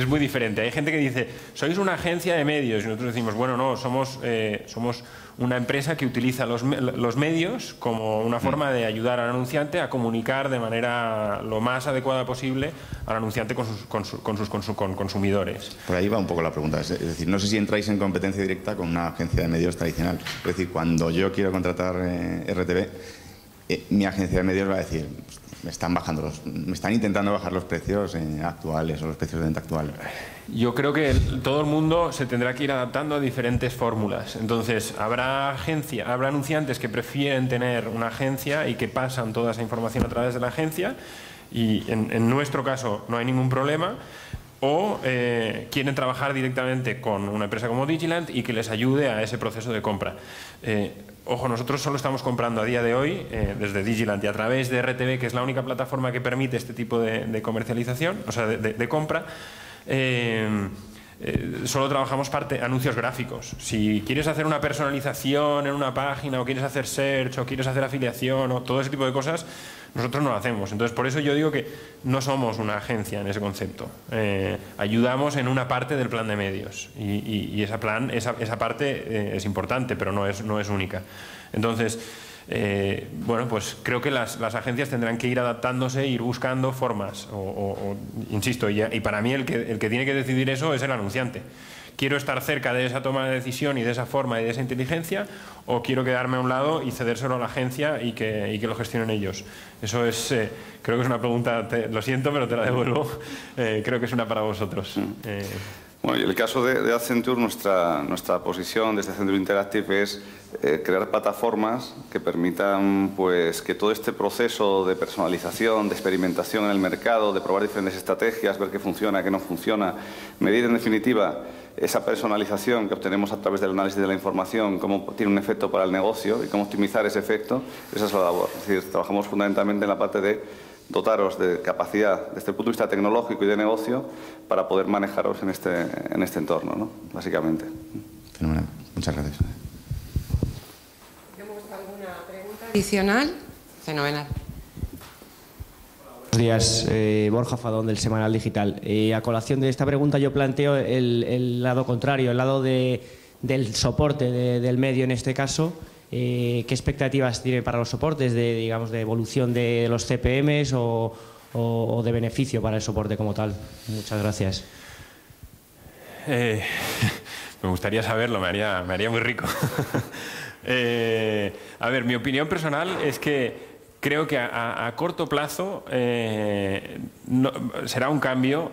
muy diferente. Hay gente que dice, sois una agencia de medios, y nosotros decimos, bueno, no, somos una empresa que utiliza los medios como una forma de ayudar al anunciante a comunicar de manera lo más adecuada posible al anunciante con sus consumidores. Por ahí va un poco la pregunta. Es decir, no sé si entráis en competencia directa con una agencia de medios tradicional. Es decir, cuando yo quiero contratar RTV, mi agencia de medios va a decir, me están intentando bajar los precios actuales o los precios de venta actual. Yo creo que todo el mundo se tendrá que ir adaptando a diferentes fórmulas. Entonces, habrá anunciantes que prefieren tener una agencia y que pasan toda esa información a través de la agencia, y en nuestro caso no hay ningún problema. O quieren trabajar directamente con una empresa como Digiland y que les ayude a ese proceso de compra. Ojo, nosotros solo estamos comprando a día de hoy desde Digiland y a través de RTV, que es la única plataforma que permite este tipo de comercialización, o sea, de compra. solo trabajamos anuncios gráficos. Si quieres hacer una personalización en una página, o quieres hacer search, o quieres hacer afiliación, o todo ese tipo de cosas, nosotros no lo hacemos. Entonces, por eso yo digo que no somos una agencia en ese concepto. Ayudamos en una parte del plan de medios, y esa parte es importante, pero no es única. Entonces, bueno, pues creo que las agencias tendrán que ir adaptándose, ir buscando formas, insisto, y para mí el que tiene que decidir eso es el anunciante. ¿Quiero estar cerca de esa toma de decisión y de esa forma y de esa inteligencia, o quiero quedarme a un lado y cedérselo a la agencia y que lo gestionen ellos? Eso es, creo que es una pregunta, lo siento, pero te la devuelvo, creo que es una para vosotros. Bueno, y en el caso de Accenture, nuestra posición desde Accenture Interactive es crear plataformas que permitan, pues, que todo este proceso de personalización, de experimentación en el mercado, de probar diferentes estrategias, ver qué funciona, qué no funciona, medir en definitiva esa personalización que obtenemos a través del análisis de la información, cómo tiene un efecto para el negocio y cómo optimizar ese efecto, esa es la labor. Es decir, trabajamos fundamentalmente en la parte de dotaros de capacidad desde el punto de vista tecnológico y de negocio para poder manejaros en este entorno, ¿no? Básicamente. Fenomenal. Muchas gracias. ¿Tenemos alguna pregunta adicional? Fenomenal. Buenos días, Borja Fadón del Semanal Digital. A colación de esta pregunta yo planteo el lado contrario, el lado del soporte del medio en este caso. ¿Qué expectativas tiene para los soportes de evolución de los CPMs o de beneficio para el soporte como tal? Muchas gracias. Me gustaría saberlo, me haría muy rico. A ver, mi opinión personal es que creo que a corto plazo será un cambio,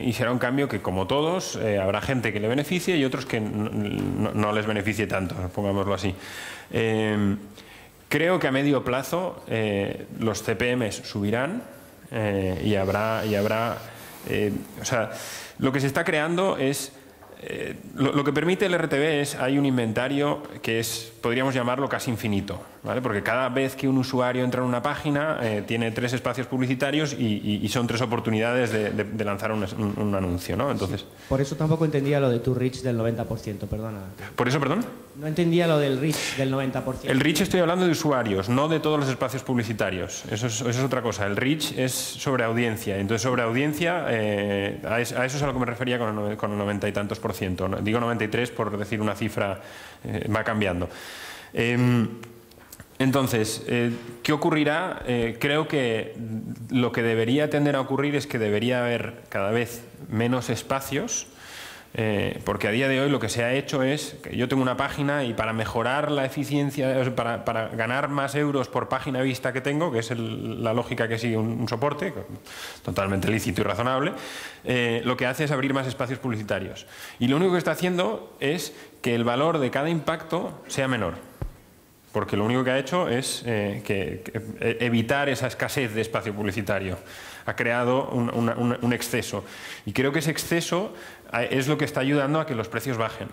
y será un cambio que, como todos, habrá gente que le beneficie y otros que no les beneficie tanto, pongámoslo así. Creo que a medio plazo los CPMs subirán, y habrá o sea, lo que se está creando es lo que permite el RTV hay un inventario que es, podríamos llamarlo, casi infinito, ¿vale? Porque cada vez que un usuario entra en una página tiene 3 espacios publicitarios y son 3 oportunidades de lanzar un anuncio, ¿no? Entonces, por eso tampoco entendía lo de tu reach del 90%, perdona. ¿Por eso, perdón? No entendía lo del reach del 90%. El reach, estoy hablando de usuarios, no de todos los espacios publicitarios. Eso es otra cosa. El reach es sobre audiencia. Entonces, sobre audiencia, a eso es a lo que me refería con el 90 y tantos %. Digo 93 por decir una cifra, va cambiando. Entonces, ¿qué ocurrirá? Creo que lo que debería tender a ocurrir es que debería haber cada vez menos espacios, porque a día de hoy lo que se ha hecho es que yo tengo una página y para mejorar la eficiencia, para ganar más euros por página vista que tengo, que es la lógica que sigue un soporte, totalmente lícito y razonable, lo que hace es abrir más espacios publicitarios. Y lo único que está haciendo es que el valor de cada impacto sea menor. Porque lo único que ha hecho es evitar esa escasez de espacio publicitario. Ha creado un exceso. Y creo que ese exceso es lo que está ayudando a que los precios bajen.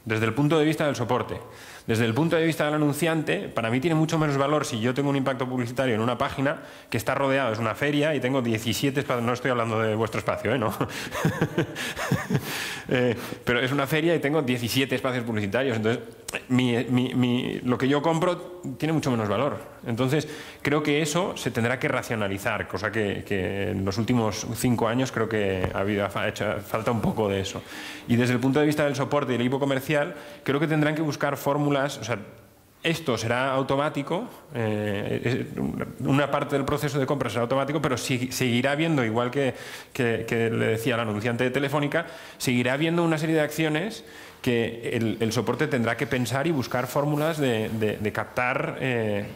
Desde el punto de vista del soporte. Desde el punto de vista del anunciante, para mí tiene mucho menos valor si yo tengo un impacto publicitario en una página que está rodeado, es una feria y tengo 17 espacios, no estoy hablando de vuestro espacio, ¿no? Pero es una feria y tengo 17 espacios publicitarios, entonces lo que yo compro tiene mucho menos valor. Entonces creo que eso se tendrá que racionalizar, cosa que en los últimos 5 años creo que ha hecho falta un poco de eso. Y desde el punto de vista del soporte y del equipo comercial, creo que tendrán que buscar fórmulas. O sea, esto será automático, una parte del proceso de compra será automático, pero seguirá habiendo, igual que le decía al anunciante de Telefónica, seguirá habiendo una serie de acciones que el soporte tendrá que pensar y buscar fórmulas de captar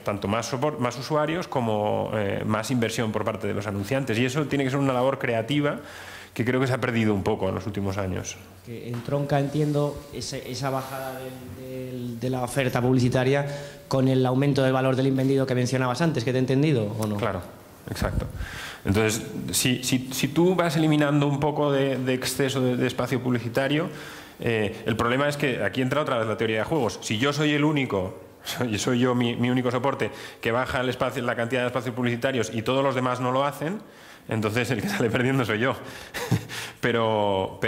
tanto más usuarios como más inversión por parte de los anunciantes. Y eso tiene que ser una labor creativa que creo que se ha perdido un poco en los últimos años. Que entronca, entiendo, esa bajada de la oferta publicitaria con el aumento del valor del invendido que mencionabas antes, que te he entendido, ¿o no? Claro, exacto. Entonces, si tú vas eliminando un poco de exceso de espacio publicitario, el problema es que aquí entra otra vez la teoría de juegos. Si yo soy el único, soy yo mi único soporte que baja la cantidad de espacios publicitarios y todos los demás no lo hacen, entonces el que sale perdiendo soy yo. Pero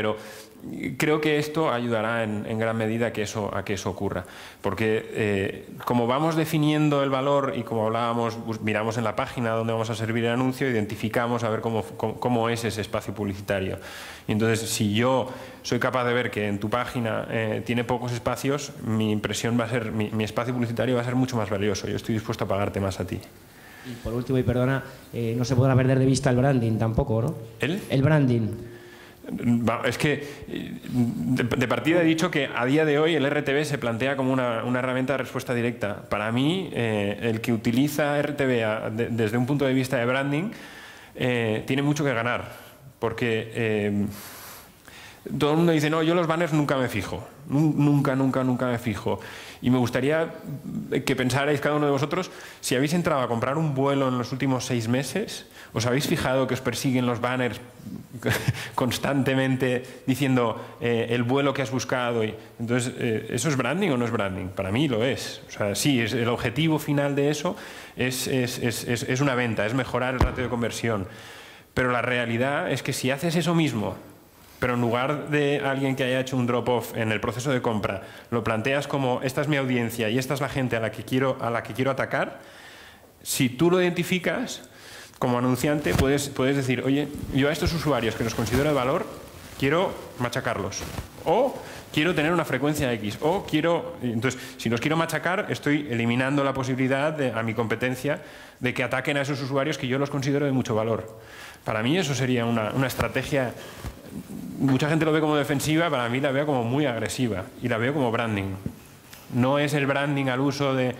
creo que esto ayudará en gran medida a que eso ocurra. Porque como vamos definiendo el valor y como hablábamos, miramos en la página donde vamos a servir el anuncio, identificamos a ver cómo es ese espacio publicitario. Y entonces, si yo soy capaz de ver que en tu página tiene pocos espacios, mi impresión va a ser, mi espacio publicitario va a ser mucho más valioso. Yo estoy dispuesto a pagarte más a ti. Y por último, y perdona, no se podrá perder de vista el branding tampoco, ¿no? El branding. Es que de partida he dicho que a día de hoy el RTV se plantea como una herramienta de respuesta directa. Para mí, el que utiliza RTV desde un punto de vista de branding tiene mucho que ganar, porque todo el mundo dice, no, yo los banners nunca me fijo, nunca me fijo. Y me gustaría que pensarais cada uno de vosotros, si habéis entrado a comprar un vuelo en los últimos 6 meses, ¿os habéis fijado que os persiguen los banners constantemente diciendo el vuelo que has buscado? Entonces, ¿eso es branding o no es branding? Para mí lo es. O sea, sí, el objetivo final de eso es una venta, es mejorar el ratio de conversión. Pero la realidad es que si haces eso mismo, pero en lugar de alguien que haya hecho un drop-off en el proceso de compra, lo planteas como esta es mi audiencia y esta es la gente a la que quiero atacar, si tú lo identificas como anunciante, puedes decir, oye, yo a estos usuarios que los considero de valor, quiero machacarlos. O quiero tener una frecuencia X. O quiero... Entonces, si los quiero machacar, estoy eliminando la posibilidad a mi competencia de que ataquen a esos usuarios que yo los considero de mucho valor. Para mí eso sería una estrategia... Mucha gente lo ve como defensiva, para mí la veo como muy agresiva y la veo como branding. No es el branding al uso de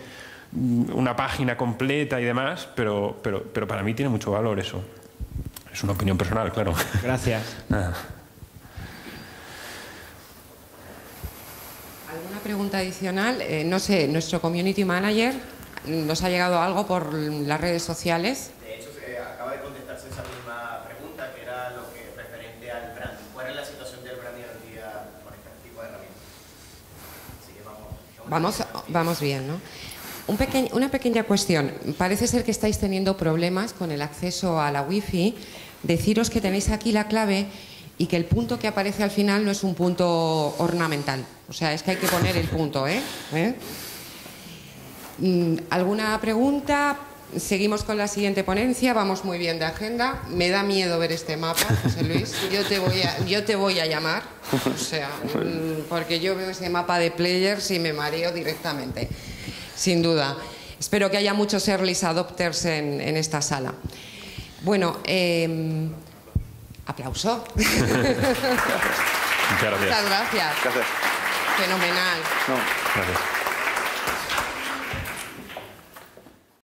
una página completa y demás, pero para mí tiene mucho valor eso. Es una opinión personal, claro. Gracias. ¿Alguna pregunta adicional? No sé, nuestro community manager, ¿nos ha llegado algo por las redes sociales? De hecho, acaba de contestarse esa misma pregunta, que era lo que referente al branding. ¿Cuál es la situación del branding hoy en día con este tipo de herramientas? Así que vamos bien, ¿no? Una pequeña cuestión. Parece ser que estáis teniendo problemas con el acceso a la Wi-Fi. Deciros que tenéis aquí la clave y que el punto que aparece al final no es un punto ornamental. O sea, es que hay que poner el punto, ¿eh? ¿Alguna pregunta? Seguimos con la siguiente ponencia. Vamos muy bien de agenda. Me da miedo ver este mapa, José Luis. Yo te voy a llamar. O sea, porque yo veo ese mapa de players y me mareo directamente. Sin duda. Espero que haya muchos early adopters en esta sala. Bueno, aplauso. Muchas gracias. Muchas gracias. Gracias. Fenomenal. No. Gracias.